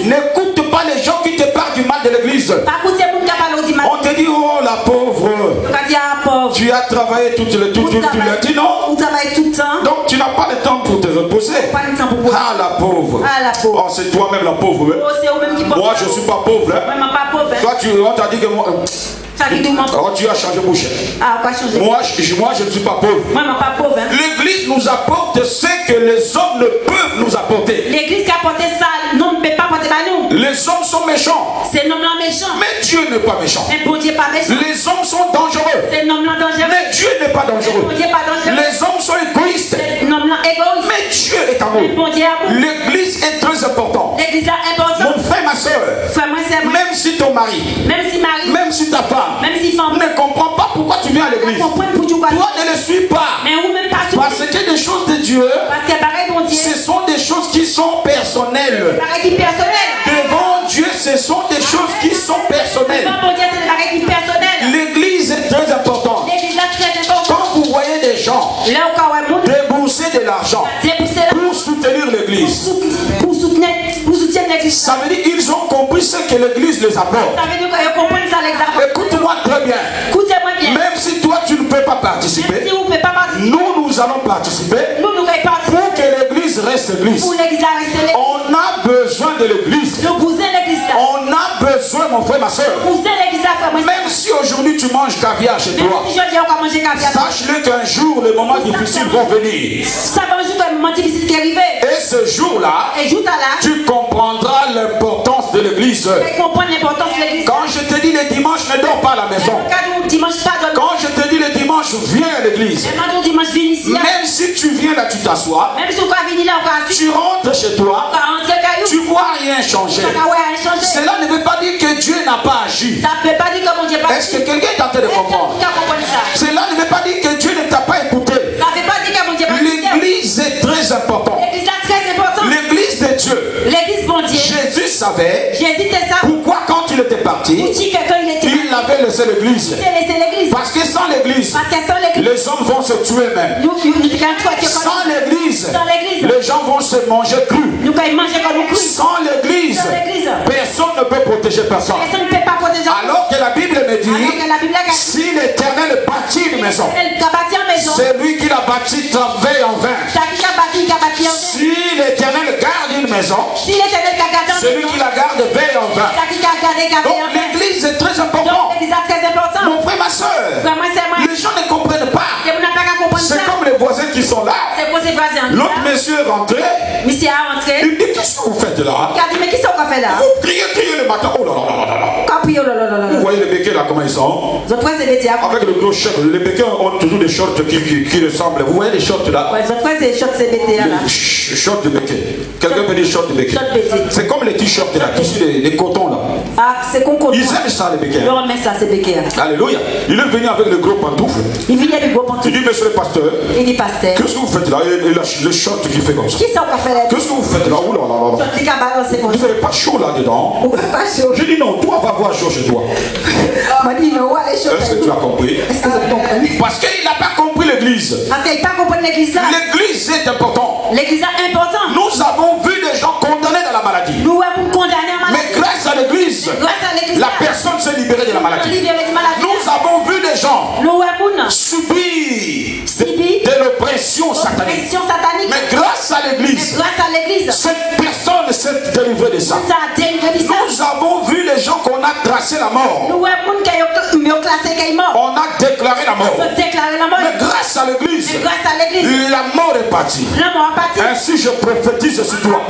N'écoute pas les gens qui te parlent du mal de l'église. On te dit, oh la pauvre, tu as travaillé toute la nuit, non? Donc tu n'as pas le temps pour te reposer. Ah la pauvre. Oh, c'est toi-même la pauvre. Moi je ne suis pas pauvre. Toi on t'a dit que moi... Oh, tu as changé bouche. Moi je ne suis pas pauvre. L'église nous apporte ce que les hommes ne peuvent nous apporter. L'église qui apporte ça, non ne peut pas apporter à nous. Les hommes sont méchants. Mais Dieu n'est pas méchant. Les hommes sont dangereux. Mais Dieu n'est pas dangereux. Les hommes sont égoïstes. Mais Dieu est amour. L'église est très importante. Mon frère, ma soeur, même si ton mari, même si ta femme ne comprend pas pourquoi tu viens à l'église, toi ne le suis pas. Parce que les choses de Dieu, ce sont des choses qui sont personnelles. Devant Dieu, ce sont des choses qui sont personnelles. L'église est très importante. Quand vous voyez des gens débourser de l'argent pour soutenir l'église, ça veut dire qu'ils ont compris ce que l'église les apporte. Écoute-moi très bien. Même si toi tu ne peux pas participer, nous allons participer pour que l'église reste l'église. On a besoin de l'église. On a besoin, mon frère, ma soeur. Même si aujourd'hui tu manges caviar chez toi, sache-le qu'un jour les moments difficiles vont venir. Et ce jour-là, tu comprendras l'importance de l'église. Quand je te dis le dimanche, ne dors pas à la maison. Quand je te dis le dimanche, viens à l'église. Même si tu viens là, tu t'assois, tu rentres chez toi, tu vois rien changer. Cela ne veut pas dire que Dieu n'a pas agi. Est-ce que quelqu'un est en train de comprendre? Cela ne veut pas dire que Dieu ne t'a pas écouté. L'église est très importante. L'église de Dieu. Jésus savait pourquoi quand il était parti, il avait laissé l'église. Parce que sans l'église, les hommes vont se tuer même. Sans l'église, les gens vont se manger cru. Sans l'église, personne ne peut protéger personne. Alors que la Bible me dit, si l'Éternel bâtit une maison, c'est lui qui l'a bâti travaille en vain. Si l'Éternel garde une maison, celui qui la garde veille en vain. Donc l'église est très importante. Mon frère, ma soeur, les gens ne comprennent pas. C'est comme les voisins qui sont là. L'autre monsieur est rentré. Il dit, qu'est-ce que vous faites là? Vous criez le matin. Oh là là là là. Vous voyez les béquets là, comment ils sont? Avec le gros short. Les béquets ont toujours des shorts qui ressemblent. Vous voyez les shorts là? Les shorts de béquets. Quelqu'un peut dire short de béquet. C'est comme les t-shirts là, les cotons là. Ah, c'est qu'on coton. Ils aiment ça les béquets. Ils remettent ça, c'est béquet. Alléluia. Il est venu avec le gros pantoufle. Il vient avec le gros pantoufle. Il dit, monsieur le pasteur. Il dit, pasteur. Qu'est-ce que vous faites là? Et le short qui fait comme ça. Qui ça vous fait là? Qu'est-ce que vous faites là? Oula là là. Vous n'avez pas chaud là-dedans? Pas chaud. Je dis non, toi va voir chaud chez toi. Est-ce que tu as compris? Est-ce que vous comprenez? Parce qu'il n'a pas compris l'église. Parce qu'il n'a pas compris l'église là. L'église est importante. L'église est importante. Nous avons vu des gens condamnés dans la maladie. Nous avons condamné la maladie. Mais grâce à l'église, la personne s'est libérée de la maladie. Nous avons vu des gens subir de l'oppression satanique. Mais grâce à l'église, cette personne s'est délivrée de ça. Nous avons vu les gens qu'on a tracé la mort. On a déclaré la mort. Mais grâce à l'église, la mort est partie. Ainsi je prophétise sur toi.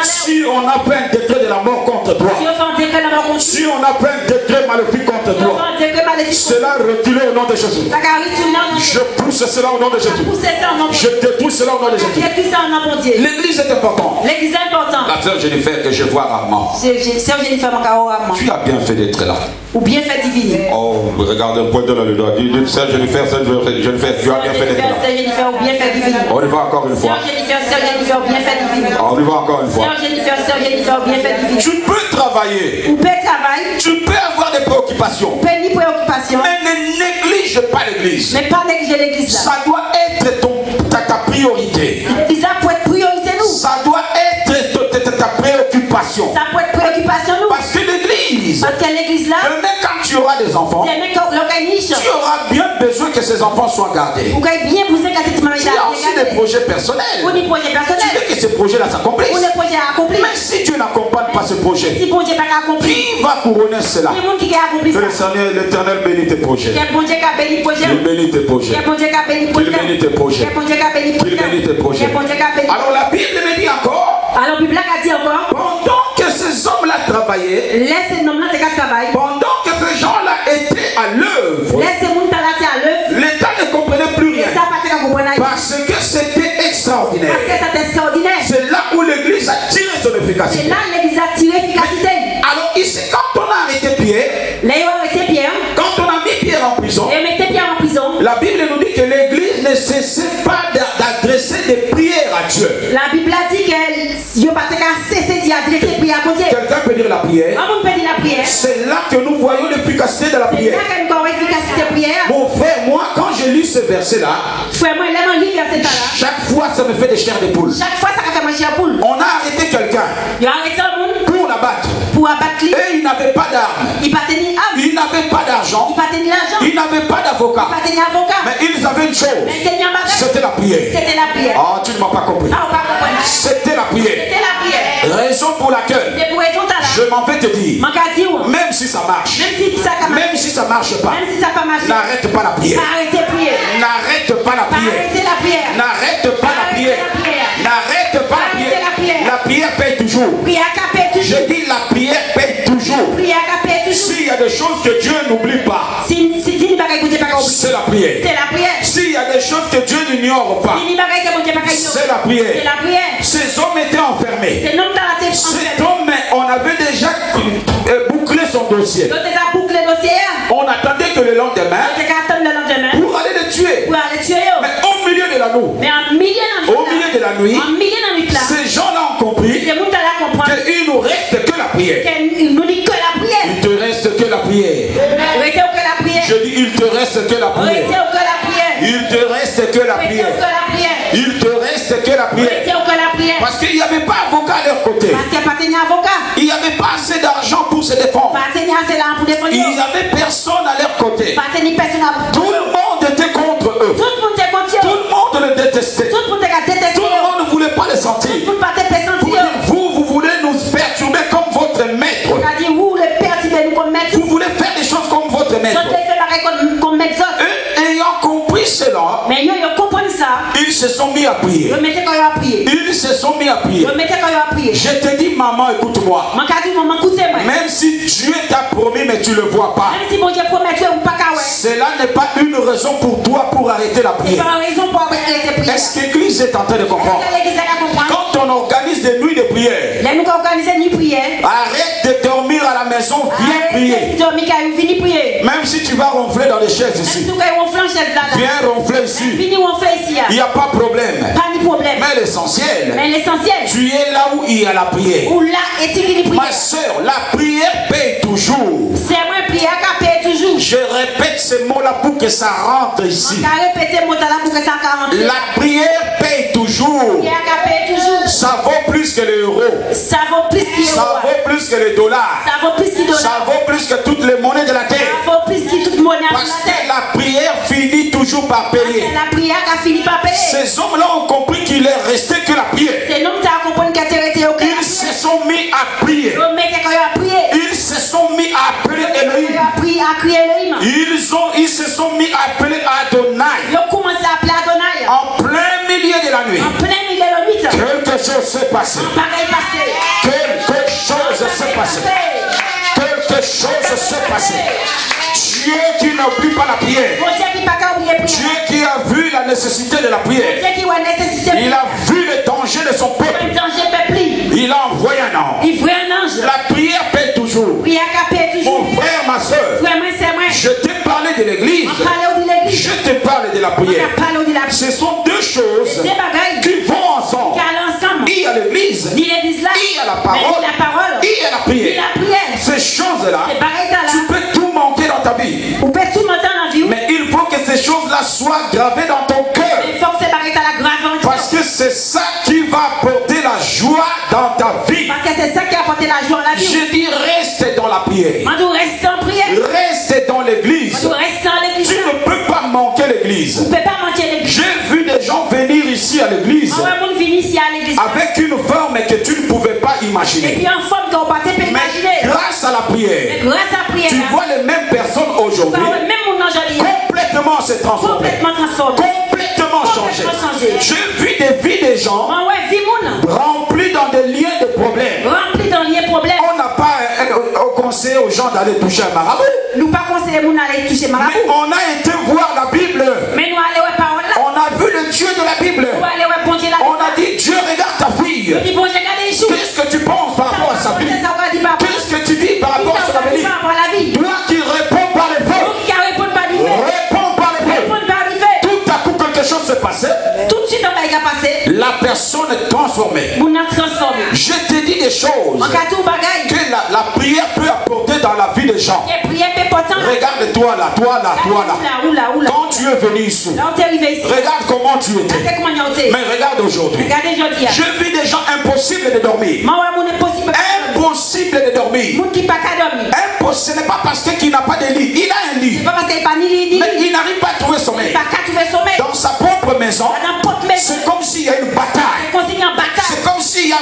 Si on a fait un décret de la mort contre toi, si on a fait un décret maléfique contre toi, cela reculé au nom de Jésus. Je pousse cela au nom de Jésus. Je détruis cela au nom de Jésus. L'église est importante. La sœur Jennifer que je vois rarement. Tu as bien fait d'être là. Ou bien fait divine. Oh, regarde un point de là le doigt. Dis, sœur Jennifer, tu as bien fait d'être là. On y va encore une fois. On y va encore une fois. Tu peux travailler. Tu peux avoir des préoccupations. Mais ne néglige pas l'église. Ça doit être ta priorité. Ça doit être ta préoccupation. Parce que l'église, même quand tu auras des enfants, tu auras bien besoin que ces enfants soient gardés. Tu as aussi des projets personnels. Tu veux que ces projets-là s'accomplissent. Mais si Dieu n'accompagne pas ce projet, qui va couronner cela? Que l'Éternel bénit tes projets. Il bénit tes projets. Il bénit tes projets. Il bénit tes projets. Alors la Bible me dit encore, pendant que ces hommes-là travaillaient, pendant que ces gens-là étaient à l'œuvre, l'État ne comprenait plus rien. Parce que c'était extraordinaire. C'est là où l'église a tiré son efficacité. Alors ici, quand on a arrêté Pierre, quand on a mis Pierre en prison, la Bible nous dit que l'église ne cessait pas d'adresser des prières à Dieu. La Bible a dit que quelqu'un peut dire la prière. C'est là que nous voyons l'efficacité de la prière. Mon frère, moi, quand je lis ce verset-là, chaque fois ça me fait des chairs de poule. On a arrêté quelqu'un pour l'abattre. Et il n'avait pas d'armes. Il n'avait pas d'argent. Il n'avait pas d'avocat. Mais ils avaient une chose. C'était la prière. Oh, tu ne m'as pas compris. C'était la prière. Raison pour laquelle je m'en vais te dire, même si ça marche, même si ça marche pas, n'arrête pas la prière. N'arrête pas la prière. N'arrête pas la prière. N'arrête pas la prière. La prière paye toujours. Je dis la prière paye toujours. S'il y a des choses que Dieu n'oublie pas, c'est la prière. S'il y a des choses que Dieu n'ignore pas, c'est la prière. Ces hommes étaient enfermés. Cet homme, on avait déjà bouclé son dossier. On attendait que le lendemain pour aller le tuer. Mais au milieu de la nuit, ces gens-là ont compris qu'il nous reste que la prière. Il te reste que la prière. Je dis, il te reste que la prière. Il te reste que la prière. Il te reste que la prière. Parce qu'il n'y avait pas avocat à leur côté. Il n'y avait pas assez d'argent pour se défendre. Il n'y avait personne à leur côté. Tout le monde était contre eux. Tout le monde les détestait. Tout le monde ne voulait pas les sentir. Vous voulez nous perturber comme votre maître. Vous voulez faire des choses comme votre maître. Ayant compris cela, ils se sont mis à prier. Ils se sont mis à prier. Je te dis, maman, écoute-moi. Même si Dieu t'a promis, mais tu ne le vois pas, cela n'est pas une raison pour toi pour arrêter la prière. Est-ce que l'Église est en train de comprendre? Quand on organise des nuits nuit de prière. Arrête de dormir à la maison, viens prier. Même si tu vas ronfler dans les chaises ici, viens ronfler ici. Il n'y a pas de problème. Mais l'essentiel, tu es là où il y a la prière. Ma soeur, la prière paye toujours. Je répète ce mot-là pour que ça rentre ici. La prière paye toujours. Ça vaut plus que l'euro. Ça vaut plus que les dollars. Ça vaut plus que toutes les monnaies de la terre. Parce que la prière finit toujours par payer. Ces hommes-là ont compris qu'il est resté que la prière. Ils se sont mis à prier. Ils se sont mis à appeler Elohim. Ils se sont mis à appeler Adonai. En plein milieu de la nuit. Quelque chose s'est passé. Quelque chose s'est passé. Quelque chose s'est passé. Dieu qui n'oublie pas la prière. Dieu qui a vu la nécessité de la prière. Il a vu le danger de son peuple. Il a envoyé un ange. La prière paie toujours. Mon frère, ma soeur, je t'ai parlé de l'église. Je t'ai parlé de la prière. Ce sont deux choses qui vont ensemble. Il y a l'église, il y a la parole, il y a la prière. Ces choses-là, tu peux tout manquer dans ta vie. Mais il faut que ces choses-là soient gravées dans ton cœur. Parce que c'est ça qui va apporter la joie dans ta vie. Je dis reste dans la prière. Reste dans l'église. Tu ne peux pas manquer l'église. J'ai vu des gens venir ici à l'église avec une forme que tu ne pouvais pas imaginer. Mais grâce à la prière, tu vois les mêmes personnes aujourd'hui complètement se transformer, complètement changer. J'ai vu des vies des gens remplis dans des liens de problèmes. On n'a pas conseillé aux gens d'aller toucher un marabout. Mais on a été voir la Bible. On a vu le Dieu de la Bible. On a dit, Dieu, regarde ta fille. Qu'est-ce que tu penses par rapport à sa vie? Qu'est-ce que tu dis par rapport à son avenir? Toi qui réponds par les faits, réponds par les faits. Tout à coup quelque chose s'est passé. La personne est transformée. Je te dis des choses que la prière peut apporter dans la vie des gens. Regarde-toi là, toi là. Quand tu es venu ici, regarde comment tu étais. Mais regarde aujourd'hui. Je vis des gens impossibles de dormir. Impossible de dormir. Ce n'est pas parce qu'il n'a pas de lit. Il a un lit. Mais il n'arrive pas à trouver sommeil. Dans sa propre maison, c'est comme s'il y a une bataille. C'est comme s'il y a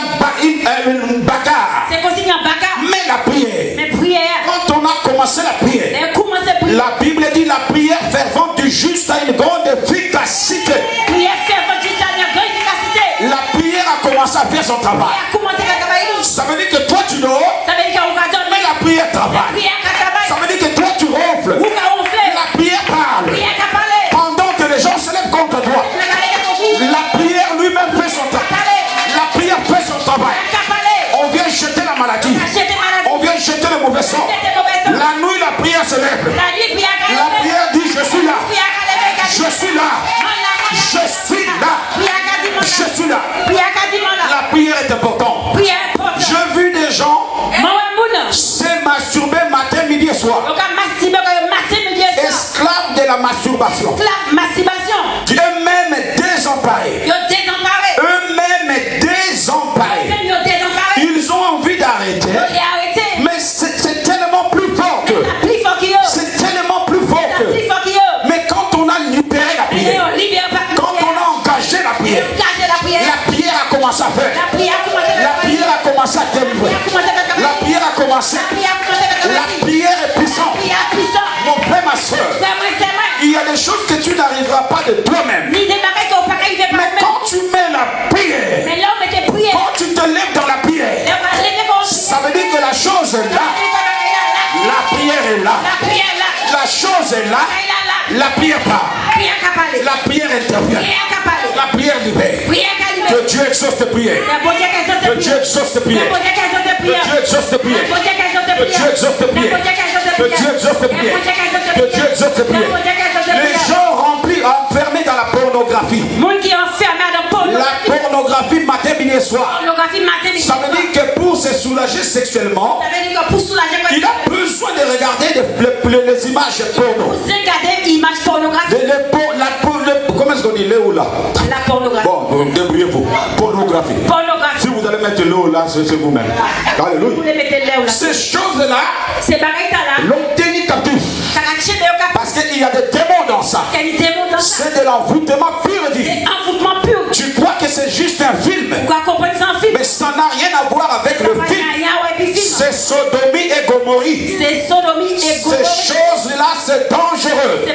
une bagarre. Mais la prière, quand on a commencé la prière, la Bible dit la prière fervente du juste a une grande efficacité. La prière a commencé à faire son travail. Ça veut dire que toi tu dors, mais la prière travaille. Ça veut dire que toi tu ronfles, la prière parle. Pendant que les gens se lèvent contre toi, la prière lui-même fait son travail. La prière fait son travail. On vient jeter la maladie. On vient jeter le mauvais sort. La nuit, la prière se lève. La prière dit, je suis là. Je suis là. Je suis là. Je suis là. La prière est importante. J'ai vu des gens se masturber matin, midi et soir. Esclaves de la masturbation. Eux-mêmes désemparés. Eux-mêmes désemparés. Ils ont envie d'arrêter. Mais c'est tellement plus fort que. C'est tellement plus fort que. Mais quand on a libéré la prière, quand on a engagé la prière a commencé à faire. La prière a commencé à délivrer. La prière a commencé. La prière est puissante. Mon frère, ma soeur, il y a des choses que tu n'arriveras pas de toi-même. Mais quand la chose est là, la prière part. La prière intervient. La prière libère. Que Dieu exauce tes prières. Que Dieu exauce tes prières. Que Dieu exauce tes prières. Que Dieu exauce tes prières. Que Dieu exauce tes prières. Que Dieu exauce tes prières. Les gens remplis, enfermés dans la pornographie. La pornographie matin, midi et soir. Ça veut dire que pour se soulager sexuellement, il a besoin de regarder les images porno. Comment est-ce qu'on dit Léo là? La pornographie. Bon, débrouillez-vous. Pornographie. Si vous allez mettre Léo là, c'est vous-même. Alléluia. Ces choses-là, l'obtenir captif. Parce qu'il y a des démons dans ça. C'est de l'envoûtement pur et dit. Tu crois que c'est juste un film, mais ça n'a rien à voir avec le film. C'est sodomie et gomorrhie. Ces choses-là, c'est dangereux.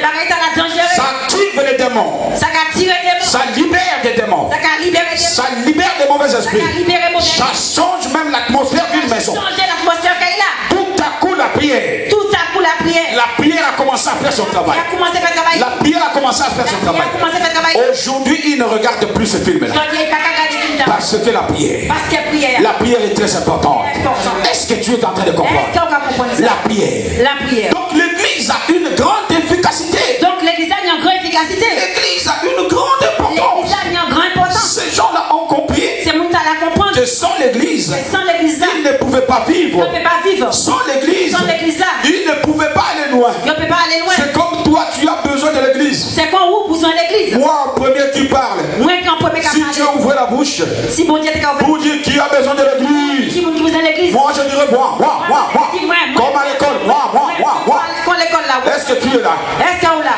Ça active les démons. Ça libère des démons. Ça libère des mauvais esprits. Ça change même l'atmosphère d'une maison. Tout à coup la prière. La prière a commencé à faire son travail. La prière a commencé à faire son travail. Aujourd'hui, il ne regarde plus ce film-là. Parce que la prière est très importante. Est-ce que tu es en train de comprendre? La prière. Donc l'église a une grande efficacité. L'église a une grande importance. Ces gens-là ont compris que sans l'église, ils ne pouvaient pas vivre. Sans l'église, ils ne pouvaient pas aller loin. C'est comme toi, tu as besoin de l'église. Moi, en premier, tu parles. Si tu as ouvert la bouche pour dire qui a besoin de l'église, moi je dirais moi. Comme à l'école, moi. Est-ce que tu es là?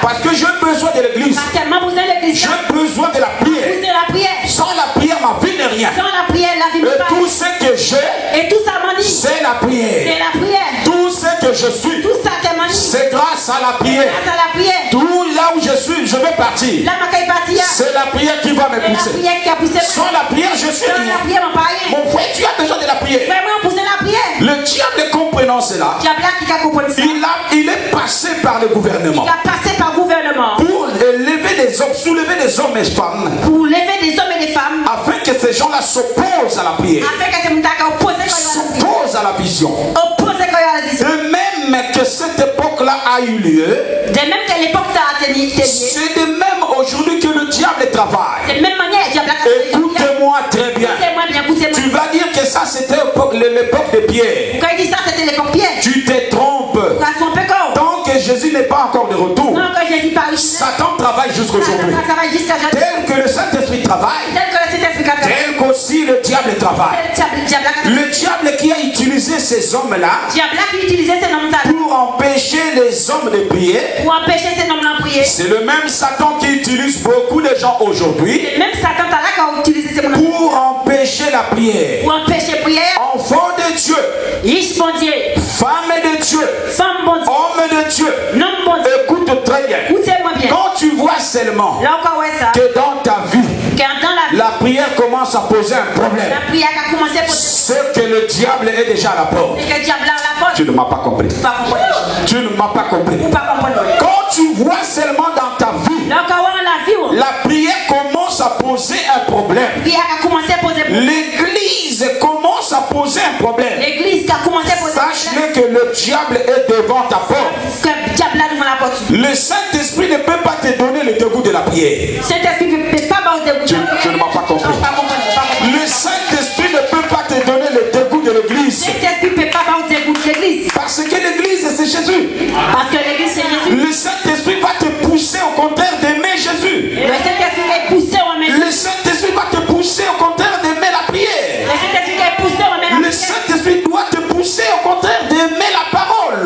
Parce que j'ai besoin de l'église. J'ai besoin de la prière. Sans la prière, ma vie n'est rien. Et tout ce que j'ai, c'est la prière. Tout ce que je suis, c'est grâce à la prière. Tout là où je suis, je vais partir. C'est la prière qui va me pousser. Sans la prière, je suis rien. Mon frère, tu as besoin de la prière. Le diable, comprenant cela, il est passé par le gouvernement. Pour soulever des hommes et des femmes. Afin que ces gens-là s'opposent à la prière. S'opposent à la vision. De même que cette époque-là a eu lieu. C'est de même aujourd'hui que le diable travaille. Écoutez-moi très bien. Tu vas dire que ça c'était l'époque de Pierre. Tu te trompes. Tant que Jésus n'est pas encore de retour, Satan travaille jusqu'aujourd'hui. Tel que le Saint-Esprit travaille, tel qu'aussi le diable travaille. Le diable qui a utilisé ces hommes-là pour empêcher les hommes de prier, c'est le même Satan qui utilise beaucoup de gens aujourd'hui pour empêcher la prière. Enfants de Dieu, femmes de Dieu, hommes de Dieu, écoute très bien. Quand tu vois seulement que dans ta vie, la prière commence à poser un problème, c'est que le diable est déjà à la porte. Tu ne m'as pas compris. Tu ne m'as pas compris. Quand tu vois seulement dans ta vie, la prière commence à poser un problème. L'église commence à poser un problème. Sache-le que le diable est devant ta porte. Le Saint-Esprit ne peut pas te donner le dégoût de la prière. Tu ne m'as pas compris. Le Saint-Esprit ne peut pas te donner le dégoût de l'église. Parce que l'église c'est Jésus. Le Saint-Esprit va te pousser au contraire d'aimer Jésus. Le Saint-Esprit va te pousser au contraire d'aimer la prière. Le Saint-Esprit doit te pousser au contraire d'aimer la parole.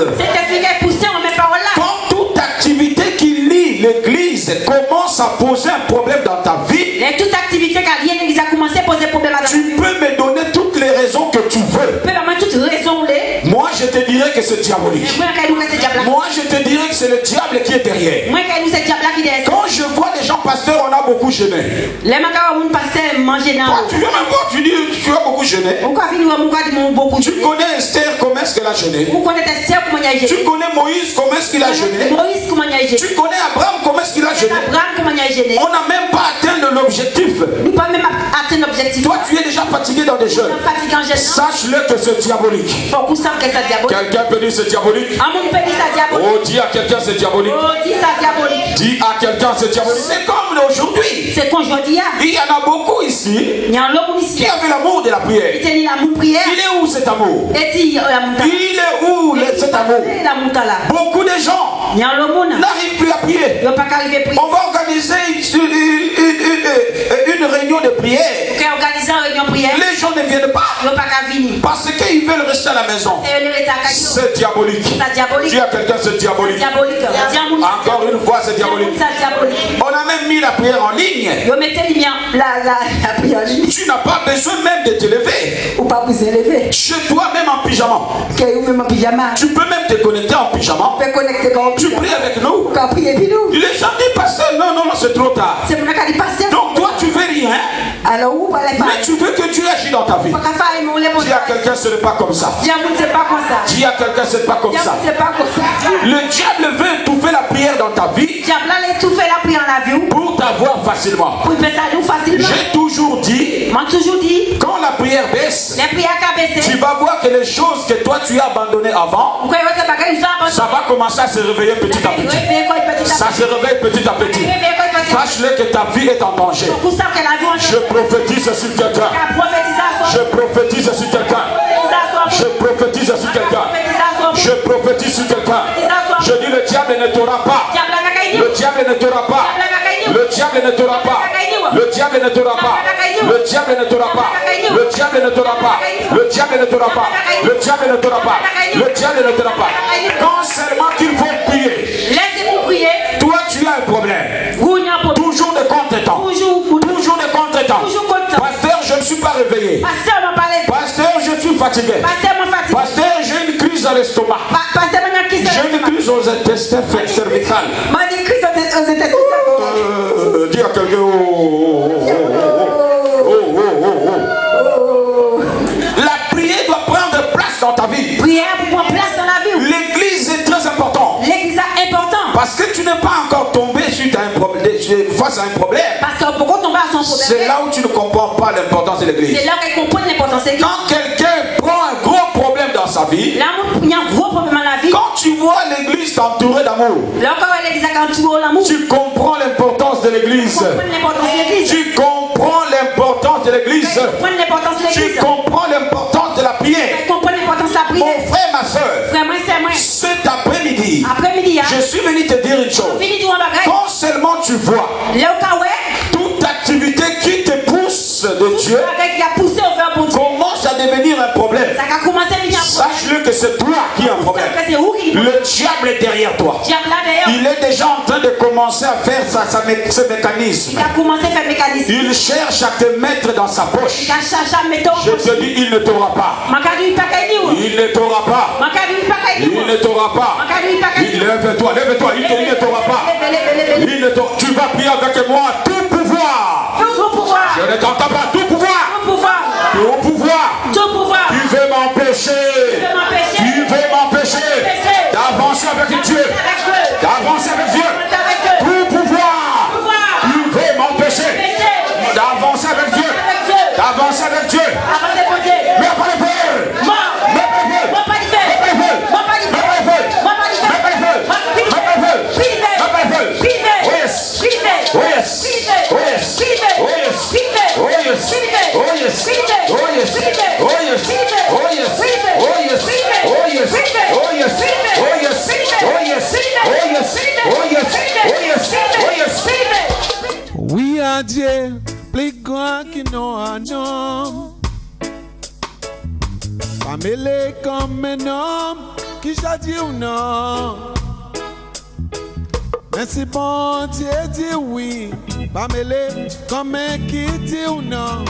Quand toute activité qui lie l'église commence à poser un problème dans ta vie, tu peux me donner toutes les raisons que tu veux. Moi je te dirais que c'est diabolique. Moi je te dirais que c'est le diable qui est derrière. Quand je vois des gens passer pasteur, on a beaucoup jeûné. Toi, tu viens même voir, tu dis, tu as beaucoup jeûné. Tu connais Esther, comment est-ce qu'elle a jeûné. Tu connais Moïse, comment est-ce qu'il a jeûné. Tu connais Abraham, comment est-ce qu'il a jeûné. On n'a même pas atteint l'objectif. Toi, tu es déjà fatigué dans des jeûnes. Sache-le que c'est diabolique. Quelqu'un peut dire c'est diabolique. Oh, dis à quelqu'un c'est diabolique. Dis à quelqu'un c'est diabolique. C'est comme aujourd'hui. Il y en a beaucoup ici qui avaient l'amour de la prière. Il est où cet amour? Il est où cet amour? Beaucoup de gens n'arrivent plus à prier. On va organiser une réunion de prière. Les gens ne viennent pas parce qu'ils veulent rester à la maison. C'est diabolique. Dis à quelqu'un c'est diabolique. Encore une fois c'est diabolique. On a même mis la prière en ligne. Tu n'as pas besoin même de te lever. Chez toi même en pyjama. Tu peux même te connecter en pyjama. Tu pries avec nous. Les gens disent pasteur, non, c'est trop tard. Donc toi tu veux rien. Mais tu veux que Dieu agisse dans ta vie. Dis à quelqu'un ce n'est pas comme ça. Dis à quelqu'un ce n'est pas comme ça. Le diable veut étouffer la prière dans ta vie pour t'avoir facilement. J'ai toujours dit, quand la prière baisse, tu vas voir que les choses que toi tu as abandonnées avant, ça va commencer à se réveiller petit à petit. Ça se réveille petit à petit. Sache-le que ta vie est en danger. Je prophétise sur quelqu'un. Je prophétise sur quelqu'un. Je prophétise sur quelqu'un. Je prophétise sur quelqu'un. Je dis le diable ne t'aura pas. Le diable ne t'aura pas. Le diable ne t'aura pas. Le diable ne t'aura pas. Le diable ne t'aura pas. Le diable ne t'aura pas. Le diable ne t'aura pas. Le diable ne t'aura pas. Le diable ne t'aura pas. Quand seulement qu'il faut prier. Toi tu as un problème. Toujours de contretemps. Toujours de contretemps. Pasteur, je ne suis pas réveillé. Pasteur, je suis fatigué. Pasteur, j'ai une crise à l'estomac. J'ai une crise aux intestins cervicales. Dis à quelqu'un. La prière doit prendre place dans ta vie. L'église est très importante. Parce que tu n'es pas encore tombé face à un problème. C'est là où tu ne comprends pas l'importance de l'église. Quand quelqu'un prend un gros problème dans sa vie, quand tu vois l'église t'entourer d'amour, tu comprends l'importance de l'église. Tu comprends l'importance de l'église. Tu comprends l'importance de la prière. Mon frère, ma soeur, cet après-midi, je suis venu te dire une chose. Quand seulement tu vois toute activité qui te pousse de Dieu commence à devenir un problème, sache-le que c'est toi qui as un problème. Le diable est derrière toi. Il est déjà en train de commencer à faire ce mécanisme. Il cherche à te mettre dans sa poche. Je te dis, il ne t'aura pas. Il ne t'aura pas. Il ne t'aura pas. Lève-toi, lève-toi. Il ne t'aura pas. Tu vas prier avec moi. Tout pouvoir. Je ne t'entends pas. Tout pouvoir. Tout pouvoir. Tu veux m'empêcher. Tu veux m'empêcher d'avancer avec Dieu. D'avancer avec Dieu. Tout pouvoir. Tu veux m'empêcher d'avancer avec Dieu. D'avancer avec Dieu. Mais pas le feu. Oui, à Dieu, plus grand qui nous a nom. Pas mêlé comme un homme qui j'a dit ou non. Mais si bon Dieu dit oui, pas mêlé comme un qui dit ou non.